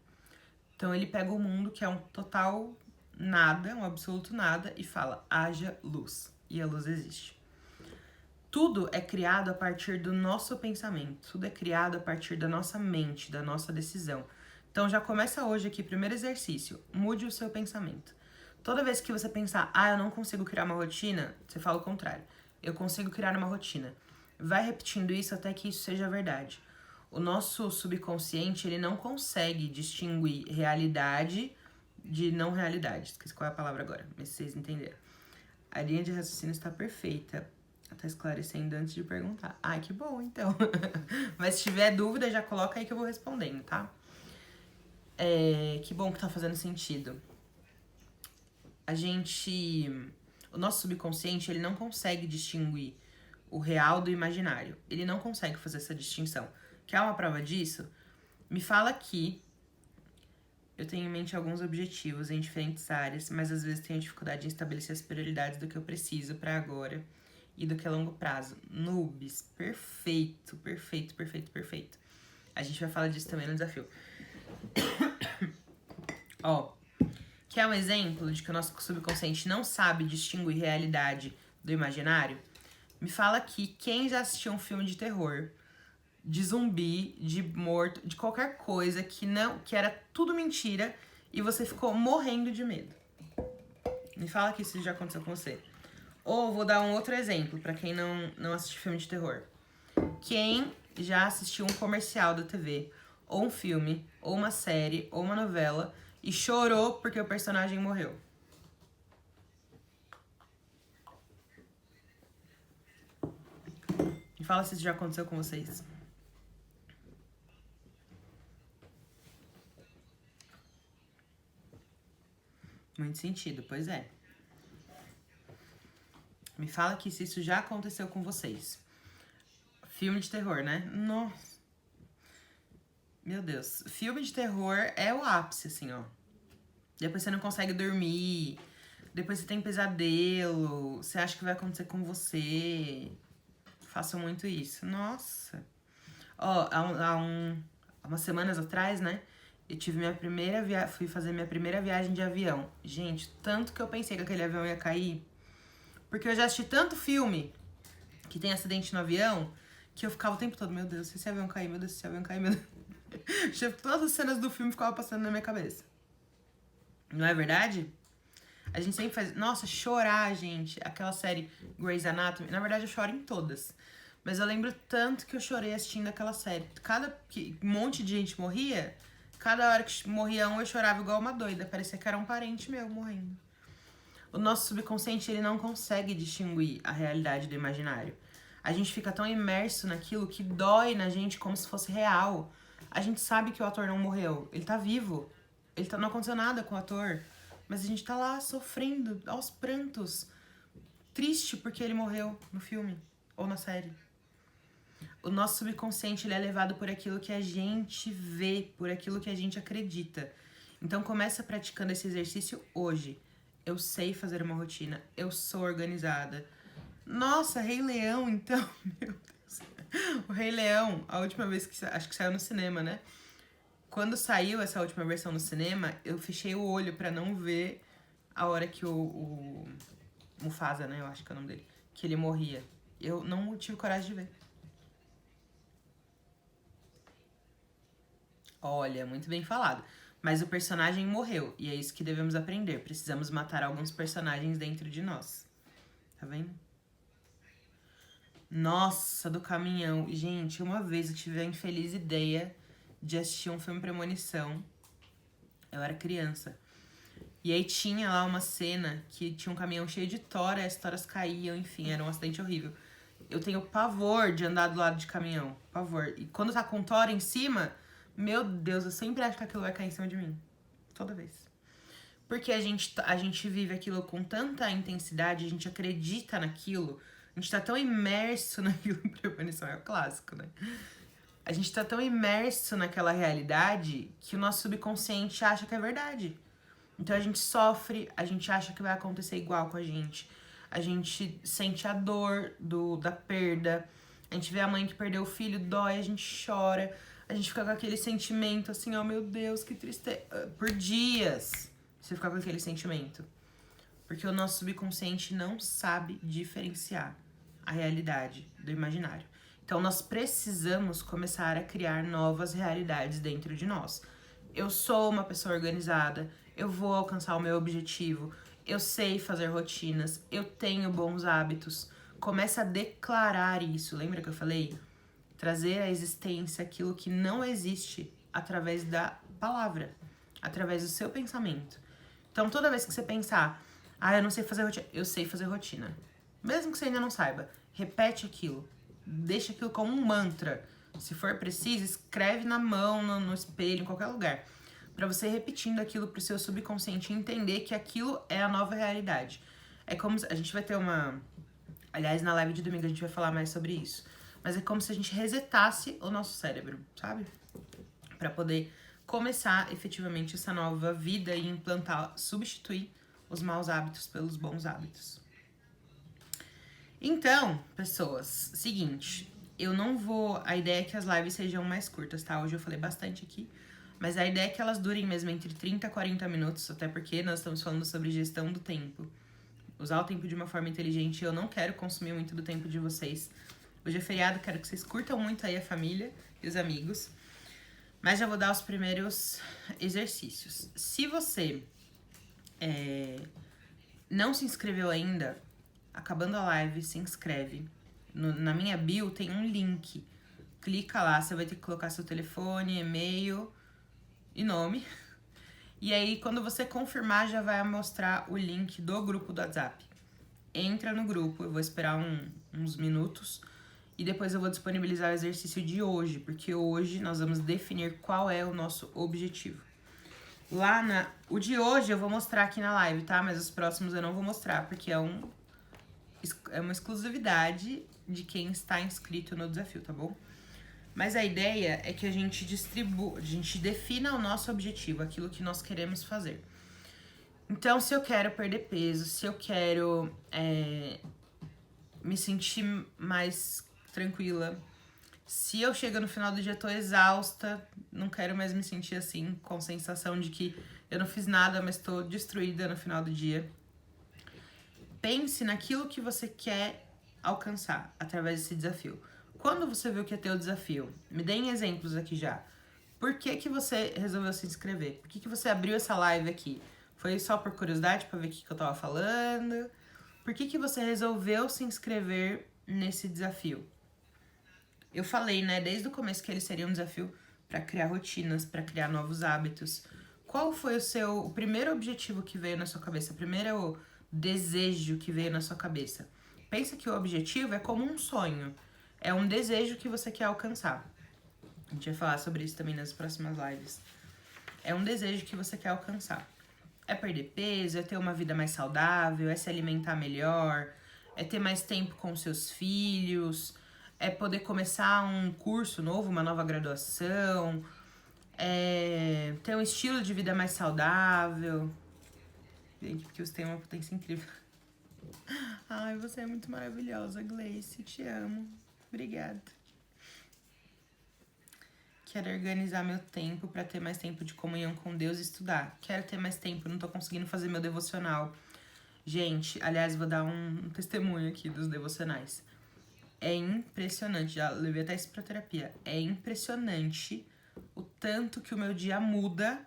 Então, ele pega o mundo, que é um total nada, um absoluto nada, e fala, haja luz. E a luz existe. Tudo é criado a partir do nosso pensamento. Tudo é criado a partir da nossa mente, da nossa decisão. Então, já começa hoje aqui, primeiro exercício. Mude o seu pensamento. Toda vez que você pensar, eu não consigo criar uma rotina, você fala o contrário. Eu consigo criar uma rotina. Vai repetindo isso até que isso seja verdade. O nosso subconsciente, ele não consegue distinguir realidade de não realidade. Esqueci qual é a palavra agora, mas vocês entenderam. A linha de raciocínio está perfeita. Tá esclarecendo antes de perguntar. Ai, que bom, então. Mas se tiver dúvida, já coloca aí que eu vou respondendo, tá? Que bom que tá fazendo sentido. O nosso subconsciente, ele não consegue distinguir o real do imaginário. Ele não consegue fazer essa distinção. Quer uma prova disso? Me fala aqui. Eu tenho em mente alguns objetivos em diferentes áreas, mas às vezes tenho dificuldade em estabelecer as prioridades do que eu preciso pra agora e do que é longo prazo. Noobs, perfeito, perfeito, perfeito, perfeito. A gente vai falar disso também no desafio. Ó, quer um exemplo de que o nosso subconsciente não sabe distinguir realidade do imaginário? Me fala aqui quem já assistiu um filme de terror, de zumbi, de morto, de qualquer coisa que era tudo mentira e você ficou morrendo de medo. Me fala aqui se isso já aconteceu com você. Ou vou dar um outro exemplo pra quem não assiste filme de terror. Quem já assistiu um comercial da TV, ou um filme, ou uma série, ou uma novela e chorou porque o personagem morreu? Me fala se isso já aconteceu com vocês. Muito sentido, pois é. Me fala que se isso já aconteceu com vocês. Filme de terror, né? Nossa. Meu Deus. Filme de terror é o ápice, assim, ó. Depois você não consegue dormir. Depois você tem pesadelo. Você acha que vai acontecer com você. Façam muito isso. Nossa. Ó, há umas semanas atrás, né? Eu tive fui fazer minha primeira viagem de avião. Gente, tanto que eu pensei que aquele avião ia cair. Porque eu já assisti tanto filme que tem acidente no avião, que eu ficava o tempo todo, meu Deus, se esse avião cair, meu Deus, se esse avião cair, meu Deus. Todas as cenas do filme ficavam passando na minha cabeça. Não é verdade? A gente sempre faz... Nossa, chorar, gente. Aquela série Grey's Anatomy. Na verdade, eu choro em todas. Mas eu lembro tanto que eu chorei assistindo aquela série. Um monte de gente morria, cada hora que morria um, eu chorava igual uma doida. Parecia que era um parente meu morrendo. O nosso subconsciente, ele não consegue distinguir a realidade do imaginário. A gente fica tão imerso naquilo que dói na gente como se fosse real. A gente sabe que o ator não morreu. Ele tá vivo. Não aconteceu nada com o ator. Mas a gente tá lá sofrendo, aos prantos. Triste porque ele morreu no filme ou na série. O nosso subconsciente, ele é levado por aquilo que a gente vê, por aquilo que a gente acredita. Então começa praticando esse exercício hoje. Eu sei fazer uma rotina, eu sou organizada. Nossa, Rei Leão, então, meu Deus. O Rei Leão, a última vez acho que saiu no cinema, né? Quando saiu essa última versão no cinema, eu fechei o olho pra não ver a hora que o Mufasa, né? Eu acho que é o nome dele. Que ele morria. Eu não tive coragem de ver. Olha, muito bem falado. Mas o personagem morreu, e é isso que devemos aprender. Precisamos matar alguns personagens dentro de nós. Tá vendo? Nossa, do caminhão. Gente, uma vez eu tive a infeliz ideia de assistir um filme Premonição. Eu era criança. E aí tinha lá uma cena que tinha um caminhão cheio de tora, as toras caíam, enfim, era um acidente horrível. Eu tenho pavor de andar do lado de caminhão. Pavor. E quando tá com tora em cima, meu Deus, eu sempre acho que aquilo vai cair em cima de mim. Toda vez. Porque a gente vive aquilo com tanta intensidade, a gente acredita naquilo, a gente tá tão imerso naquilo. Premonição é o clássico, né? A gente tá tão imerso naquela realidade que o nosso subconsciente acha que é verdade. Então a gente sofre, a gente acha que vai acontecer igual com a gente. A gente sente a dor da perda. A gente vê a mãe que perdeu o filho, dói, a gente chora. A gente fica com aquele sentimento assim, oh meu Deus, que tristeza. Por dias você fica com aquele sentimento. Porque o nosso subconsciente não sabe diferenciar a realidade do imaginário. Então nós precisamos começar a criar novas realidades dentro de nós. Eu sou uma pessoa organizada, eu vou alcançar o meu objetivo, eu sei fazer rotinas, eu tenho bons hábitos. Começa a declarar isso. Lembra que eu falei? Trazer à existência aquilo que não existe através da palavra, através do seu pensamento. Então toda vez que você pensar, eu não sei fazer rotina, eu sei fazer rotina. Mesmo que você ainda não saiba, repete aquilo. Deixa aquilo como um mantra. Se for preciso, escreve na mão, no espelho, em qualquer lugar. Pra você repetindo aquilo pro seu subconsciente entender que aquilo é a nova realidade. É como se a gente vai ter uma... Aliás, na live de domingo a gente vai falar mais sobre isso. Mas é como se a gente resetasse o nosso cérebro, sabe? Pra poder começar efetivamente essa nova vida e implantar, substituir os maus hábitos pelos bons hábitos. Então, pessoas, seguinte, eu não vou... A ideia é que as lives sejam mais curtas, tá? Hoje eu falei bastante aqui, mas a ideia é que elas durem mesmo entre 30 a 40 minutos, até porque nós estamos falando sobre gestão do tempo. Usar o tempo de uma forma inteligente, eu não quero consumir muito do tempo de vocês. Hoje é feriado, quero que vocês curtam muito aí a família e os amigos. Mas já vou dar os primeiros exercícios. Se você não se inscreveu ainda, acabando a live, se inscreve. Na minha bio tem um link. Clica lá, você vai ter que colocar seu telefone, e-mail e nome. E aí, quando você confirmar, já vai mostrar o link do grupo do WhatsApp. Entra no grupo, eu vou esperar uns minutos. E depois eu vou disponibilizar o exercício de hoje, porque hoje nós vamos definir qual é o nosso objetivo. O de hoje eu vou mostrar aqui na live, tá? Mas os próximos eu não vou mostrar, porque é uma exclusividade de quem está inscrito no desafio, tá bom? Mas a ideia é que a gente defina o nosso objetivo, aquilo que nós queremos fazer. Então, se eu quero perder peso, se eu quero me sentir mais tranquila, se eu chego no final do dia tô exausta, não quero mais me sentir assim, com sensação de que eu não fiz nada, mas tô destruída no final do dia. Pense naquilo que você quer alcançar através desse desafio. Quando você viu que ia ter o desafio, me deem exemplos aqui já. Por que você resolveu se inscrever? Por que você abriu essa live aqui? Foi só por curiosidade pra ver o que eu tava falando? Por que você resolveu se inscrever nesse desafio? Eu falei, né, desde o começo que ele seria um desafio para criar rotinas, para criar novos hábitos. Qual foi o primeiro objetivo que veio na sua cabeça? O primeiro desejo que veio na sua cabeça? Pensa que o objetivo é como um sonho. É um desejo que você quer alcançar. A gente vai falar sobre isso também nas próximas lives. É um desejo que você quer alcançar. É perder peso, é ter uma vida mais saudável, é se alimentar melhor, é ter mais tempo com seus filhos, é poder começar um curso novo, uma nova graduação, é ter um estilo de vida mais saudável. Gente, porque você tem uma potência incrível. Ai, você é muito maravilhosa, Gleice, te amo. Obrigada. Quero organizar meu tempo para ter mais tempo de comunhão com Deus e estudar. Quero ter mais tempo, não tô conseguindo fazer meu devocional. Gente, aliás, vou dar um testemunho aqui dos devocionais. É impressionante, já levei até isso pra terapia. É impressionante o tanto que o meu dia muda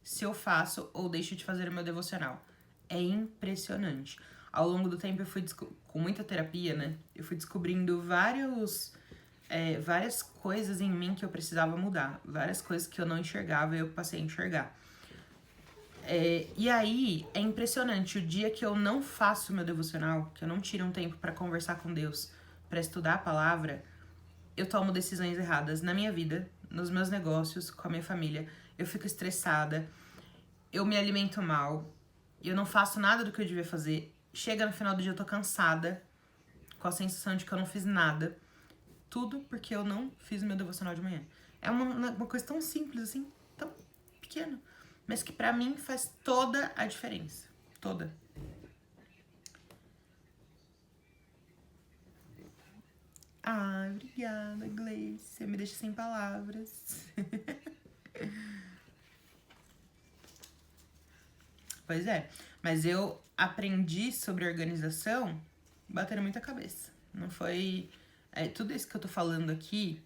se eu faço ou deixo de fazer o meu devocional. É impressionante. Ao longo do tempo eu fui, com muita terapia, né? Eu fui descobrindo várias coisas em mim que eu precisava mudar. Várias coisas que eu não enxergava e eu passei a enxergar. E aí, é impressionante, o dia que eu não faço meu devocional, que eu não tiro um tempo pra conversar com Deus, pra estudar a palavra, eu tomo decisões erradas na minha vida, nos meus negócios, com a minha família. Eu fico estressada, eu me alimento mal, eu não faço nada do que eu devia fazer. Chega no final do dia eu tô cansada, com a sensação de que eu não fiz nada. Tudo porque eu não fiz meu devocional de manhã. É uma coisa tão simples assim, tão pequena, mas que pra mim faz toda a diferença. Toda. Ai, obrigada, Gleice. Você me deixa sem palavras. Pois é, mas eu aprendi sobre organização batendo muita cabeça. Não foi... tudo isso que eu tô falando aqui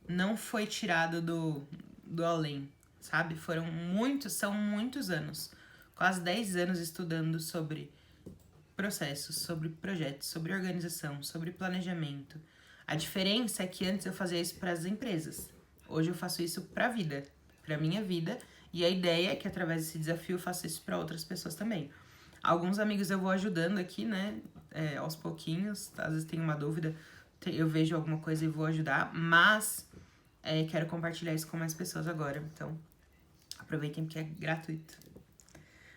não foi tirado do além, sabe? São muitos anos. Quase 10 anos estudando sobre processos, sobre projetos, sobre organização, sobre planejamento. A diferença é que antes eu fazia isso para as empresas. Hoje eu faço isso para a vida, para minha vida. E a ideia é que através desse desafio eu faça isso para outras pessoas também. Alguns amigos eu vou ajudando aqui, né? Aos pouquinhos. Às vezes tem uma dúvida, eu vejo alguma coisa e vou ajudar. Mas quero compartilhar isso com mais pessoas agora. Então, aproveitem porque é gratuito.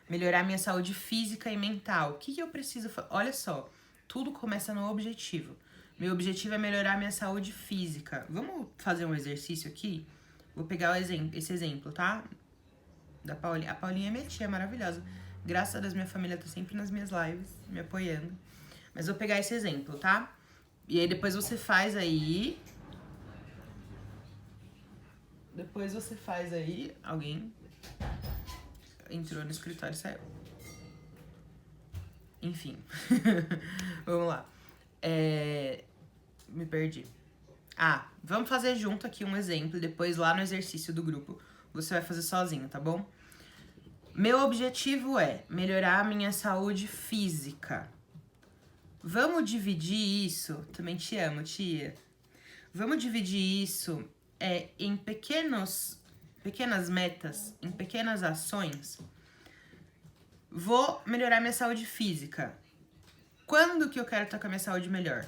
Melhorar minha saúde física e mental. O que eu preciso fazer? Olha só, tudo começa no objetivo. Meu objetivo é melhorar minha saúde física. Vamos fazer um exercício aqui? Vou pegar esse exemplo, tá? Da Paulinha. A Paulinha é minha tia, maravilhosa. Graças a Deus, minha família tá sempre nas minhas lives, me apoiando. Mas vou pegar esse exemplo, tá? E aí depois você faz aí. Alguém entrou no escritório e saiu. Enfim. Vamos lá. Me perdi. Vamos fazer junto aqui um exemplo. Depois lá no exercício do grupo você vai fazer sozinho, tá bom? Meu objetivo é melhorar a minha saúde física. Vamos dividir isso. Também te amo, tia. Vamos dividir isso em pequenas metas, em pequenas ações. Vou melhorar minha saúde física. Quando que eu quero estar com a minha saúde melhor?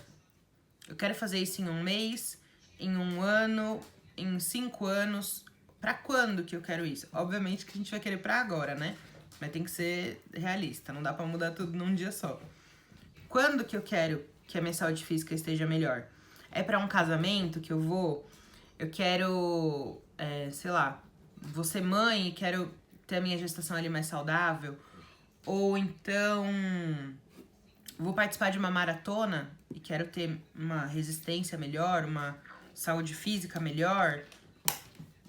Eu quero fazer isso em um mês, em um ano, em 5 anos. Pra quando que eu quero isso? Obviamente que a gente vai querer pra agora, né? Mas tem que ser realista, não dá pra mudar tudo num dia só. Quando que eu quero que a minha saúde física esteja melhor? É pra um casamento que eu quero, sei lá, vou ser mãe e quero ter a minha gestação ali mais saudável. Ou então vou participar de uma maratona e quero ter uma resistência melhor, uma saúde física melhor.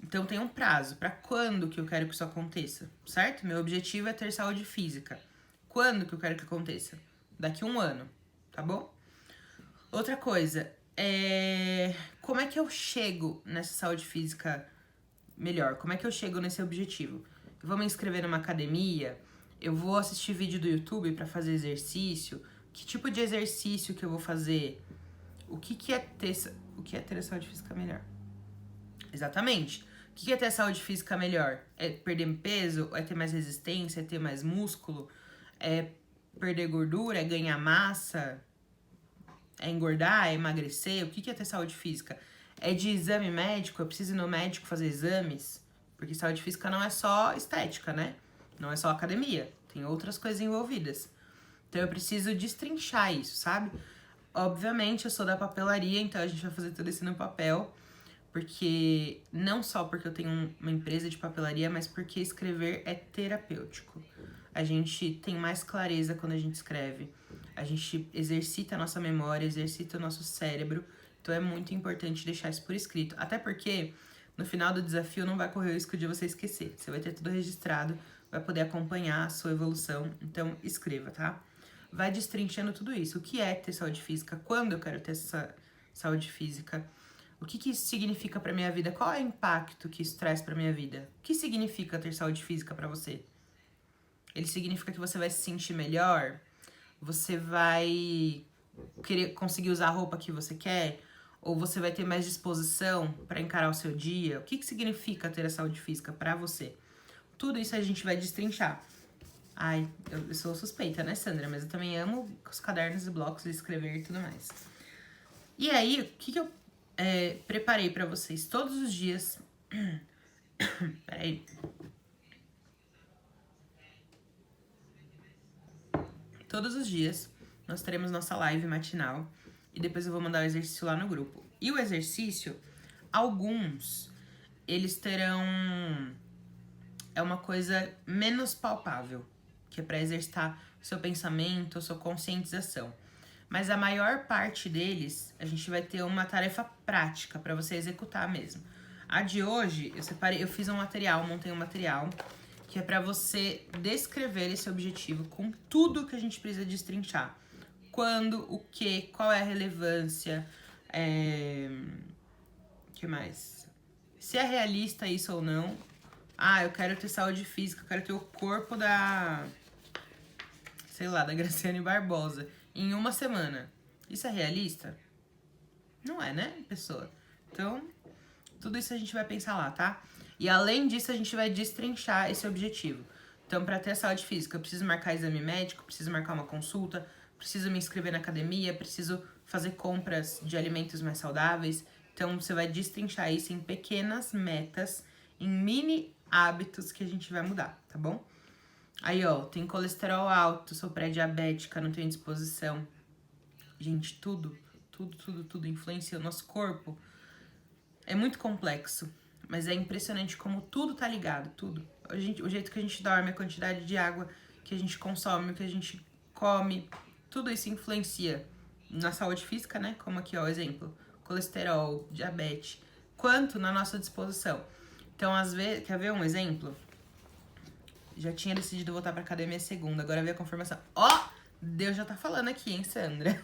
Então tem um prazo. Pra quando que eu quero que isso aconteça, certo? Meu objetivo é ter saúde física. Quando que eu quero que aconteça? Daqui a 1 ano, tá bom? Outra coisa, como é que eu chego nessa saúde física melhor? Como é que eu chego nesse objetivo? Eu vou me inscrever numa academia, eu vou assistir vídeo do YouTube pra fazer exercício. Que tipo de exercício que eu vou fazer? O que é ter a saúde física melhor? Exatamente. O que é ter a saúde física melhor? É perder peso? É ter mais resistência? É ter mais músculo? É perder gordura? É ganhar massa? É engordar? É emagrecer? O que é ter saúde física? É de exame médico? Eu preciso ir no médico fazer exames? Porque saúde física não é só estética, né? Não é só academia. Tem outras coisas envolvidas. Então eu preciso destrinchar isso, sabe? Obviamente eu sou da papelaria, então a gente vai fazer tudo isso no papel. Porque não só porque eu tenho uma empresa de papelaria, mas porque escrever é terapêutico. A gente tem mais clareza quando a gente escreve. A gente exercita a nossa memória, exercita o nosso cérebro. Então é muito importante deixar isso por escrito. Até porque no final do desafio não vai correr o risco de você esquecer. Você vai ter tudo registrado, vai poder acompanhar a sua evolução. Então escreva, tá? Vai destrinchando tudo isso. O que é ter saúde física? Quando eu quero ter essa saúde física? O que isso significa pra minha vida? Qual é o impacto que isso traz pra minha vida? O que significa ter saúde física pra você? Ele significa que você vai se sentir melhor? você vai conseguir usar a roupa que você quer? Ou você vai ter mais disposição para encarar o seu dia? O que significa ter a saúde física para você? Tudo isso a gente vai destrinchar. Ai, eu sou suspeita, né, Sandra? Mas eu também amo os cadernos e blocos, escrever e tudo mais. E aí, o que eu preparei para vocês todos os dias? Peraí. Todos os dias nós teremos nossa live matinal e depois eu vou mandar o exercício lá no grupo. E o exercício, alguns, eles terão uma coisa menos palpável, que é para exercitar seu pensamento, sua conscientização. Mas a maior parte deles, a gente vai ter uma tarefa prática para você executar mesmo. A de hoje, eu fiz um material, montei um material que é para você descrever esse objetivo com tudo que a gente precisa destrinchar. Quando, o que, qual é a relevância, que mais? Se é realista isso ou não. Ah, eu quero ter saúde física, eu quero ter o corpo da, sei lá, da Graciane Barbosa em uma semana. Isso é realista? Não é, né, pessoa? Então, tudo isso a gente vai pensar lá, tá? E além disso, a gente vai destrinchar esse objetivo. Então, para ter a saúde física, eu preciso marcar exame médico, preciso marcar uma consulta, preciso me inscrever na academia, preciso fazer compras de alimentos mais saudáveis. Então, você vai destrinchar isso em pequenas metas, em mini hábitos que a gente vai mudar, tá bom? Aí, ó, tem colesterol alto, sou pré-diabética, não tenho disposição. Gente, tudo influencia o nosso corpo. É muito complexo, mas é impressionante como tudo tá ligado, tudo. O jeito que a gente dorme, a quantidade de água que a gente consome, o que a gente come, tudo isso influencia na saúde física, né? Como aqui, ó, o exemplo, colesterol, diabetes, quanto na nossa disposição. Então, às vezes, quer ver um exemplo? Já tinha decidido voltar pra academia segunda, agora veio a confirmação. Ó, Deus já tá falando aqui, hein, Sandra?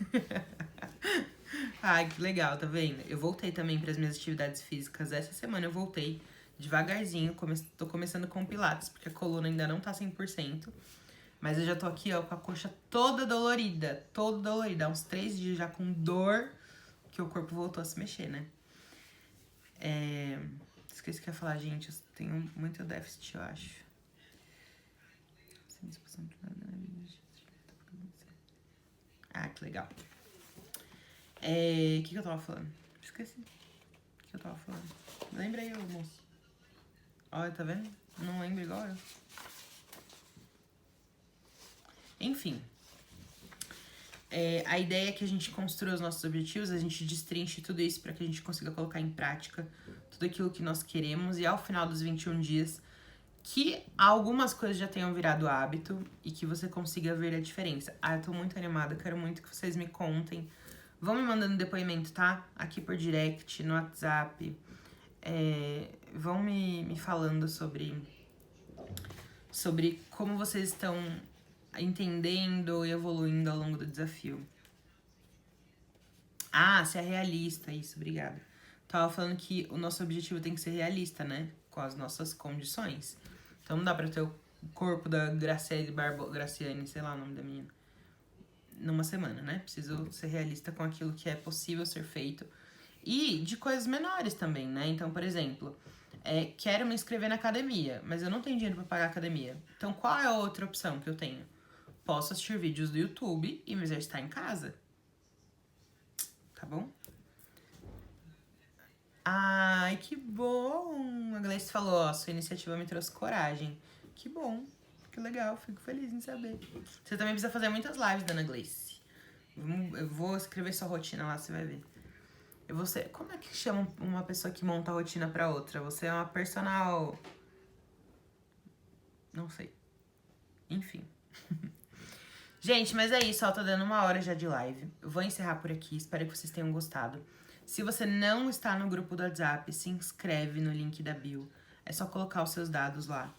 Ai, que legal, tá vendo? Eu voltei também para as minhas atividades físicas. Essa semana eu voltei devagarzinho. Tô começando com pilates, porque a coluna ainda não tá 100%. Mas eu já tô aqui, ó, com a coxa toda dolorida. Toda dolorida. Há uns 3 dias já com dor, que o corpo voltou a se mexer, né? Esqueci o que eu ia falar, gente. Eu tenho muito déficit, eu acho. Ah, que legal. O que eu tava falando? Esqueci. O que eu tava falando? Lembra aí, moço. Olha, tá vendo? Não lembro igual eu. Enfim. A ideia é que a gente construa os nossos objetivos, a gente destrinche tudo isso para que a gente consiga colocar em prática tudo aquilo que nós queremos. E ao final dos 21 dias, que algumas coisas já tenham virado hábito e que você consiga ver a diferença. Ah, eu tô muito animada, quero muito que vocês me contem. Vão me mandando depoimento, tá? Aqui por direct, no WhatsApp. Vão me falando sobre como vocês estão entendendo e evoluindo ao longo do desafio. Ah, se é realista, isso, obrigada. Tava falando que o nosso objetivo tem que ser realista, né? Com as nossas condições. Então não dá pra ter o corpo da Graciane, sei lá o nome da menina, numa semana, né? Preciso ser realista com aquilo que é possível ser feito. E de coisas menores também, né? Então, por exemplo, quero me inscrever na academia, mas eu não tenho dinheiro pra pagar a academia. Então, qual é a outra opção que eu tenho? Posso assistir vídeos do YouTube e me exercitar em casa. Tá bom? Ai, que bom! A Gleice falou, ó, sua iniciativa me trouxe coragem. Que bom, que legal, fico feliz em saber. Você também precisa fazer muitas lives, dona Gleice. Eu vou escrever sua rotina lá, você vai ver. Como é que chama uma pessoa que monta a rotina pra outra? Você é uma personal... Não sei. Enfim. Gente, mas é isso, ó, tá dando 1 hora já de live. Eu vou encerrar por aqui, espero que vocês tenham gostado. Se você não está no grupo do WhatsApp, se inscreve no link da bio. É só colocar os seus dados lá.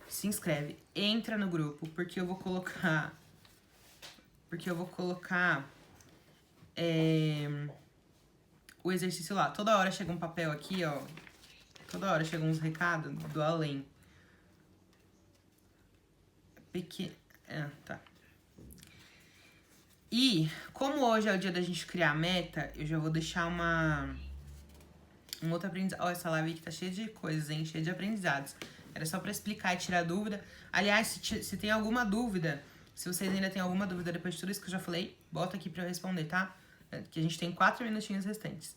Se inscreve, entra no grupo, porque eu vou colocar... o exercício lá. Toda hora chega um papel aqui, ó. Toda hora chegam uns recados do além. Tá. E, como hoje é o dia da gente criar a meta, eu já vou deixar um outro aprendizado. Ó, essa live aqui tá cheia de coisas, hein? Cheia de aprendizados. Era só pra explicar e tirar dúvida. Aliás, se tem alguma dúvida, se vocês ainda têm alguma dúvida depois de tudo isso que eu já falei, bota aqui pra eu responder, tá? Que a gente tem 4 minutinhos restantes.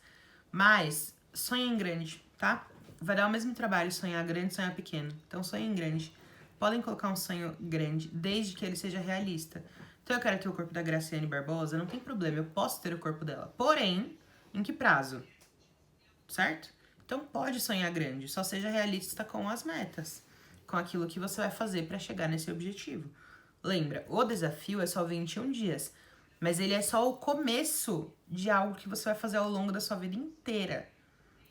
Mas, sonhem em grande, tá? Vai dar o mesmo trabalho sonhar grande e sonhar pequeno. Então, sonhem em grande. Podem colocar um sonho grande, desde que ele seja realista. Então, eu quero ter o corpo da Graciane Barbosa, não tem problema, eu posso ter o corpo dela. Porém, em que prazo? Certo? Então, pode sonhar grande, só seja realista com as metas, com aquilo que você vai fazer para chegar nesse objetivo. Lembra, o desafio é só 21 dias, mas ele é só o começo de algo que você vai fazer ao longo da sua vida inteira.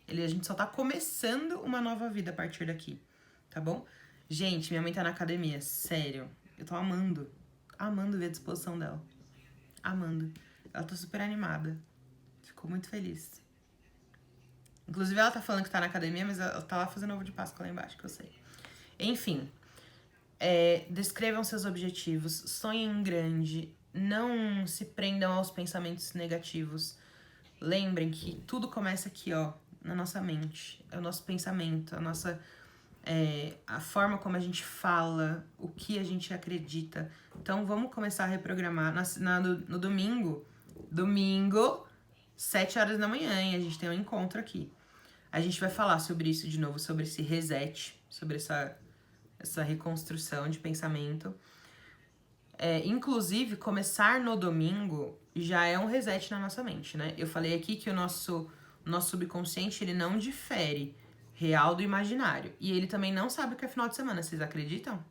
A gente só tá começando uma nova vida a partir daqui, tá bom? Gente, minha mãe tá na academia, sério. Eu tô amando ver a disposição dela. Amando. Ela tá super animada. Ficou muito feliz. Inclusive, ela tá falando que tá na academia, mas ela tá lá fazendo ovo de Páscoa lá embaixo, que eu sei. Enfim, descrevam seus objetivos, sonhem em grande, não se prendam aos pensamentos negativos. Lembrem que tudo começa aqui, ó, na nossa mente. É o nosso pensamento, a forma como a gente fala, o que a gente acredita. Então, vamos começar a reprogramar. No domingo, 7 horas da manhã, e a gente tem um encontro aqui. A gente vai falar sobre isso de novo, sobre esse reset, sobre essa reconstrução de pensamento. Inclusive, começar no domingo já é um reset na nossa mente, né? Eu falei aqui que o nosso subconsciente, ele não difere real do imaginário. E ele também não sabe o que é final de semana, vocês acreditam?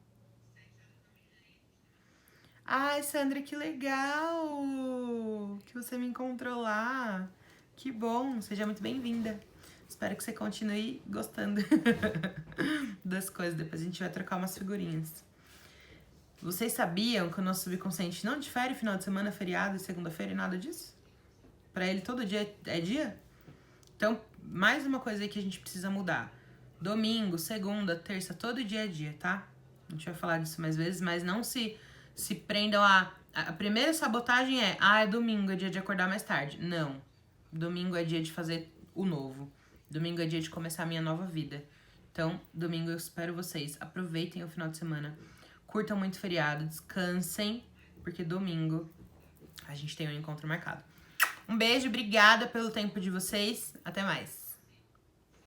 Ai, Sandra, que legal que você me encontrou lá. Que bom, seja muito bem-vinda. Espero que você continue gostando das coisas. Depois a gente vai trocar umas figurinhas. Vocês sabiam que o nosso subconsciente não difere final de semana, feriado e segunda-feira e nada disso? Pra ele todo dia é dia? Então, mais uma coisa aí que a gente precisa mudar. Domingo, segunda, terça, todo dia é dia, tá? A gente vai falar disso mais vezes, mas não se prendam a primeira sabotagem é domingo, é dia de acordar mais tarde. Não. Domingo é dia de fazer o novo. Domingo é dia de começar a minha nova vida. Então, domingo eu espero vocês. Aproveitem o final de semana. Curtam muito o feriado, descansem, porque domingo a gente tem um encontro marcado. Um beijo, obrigada pelo tempo de vocês. Até mais.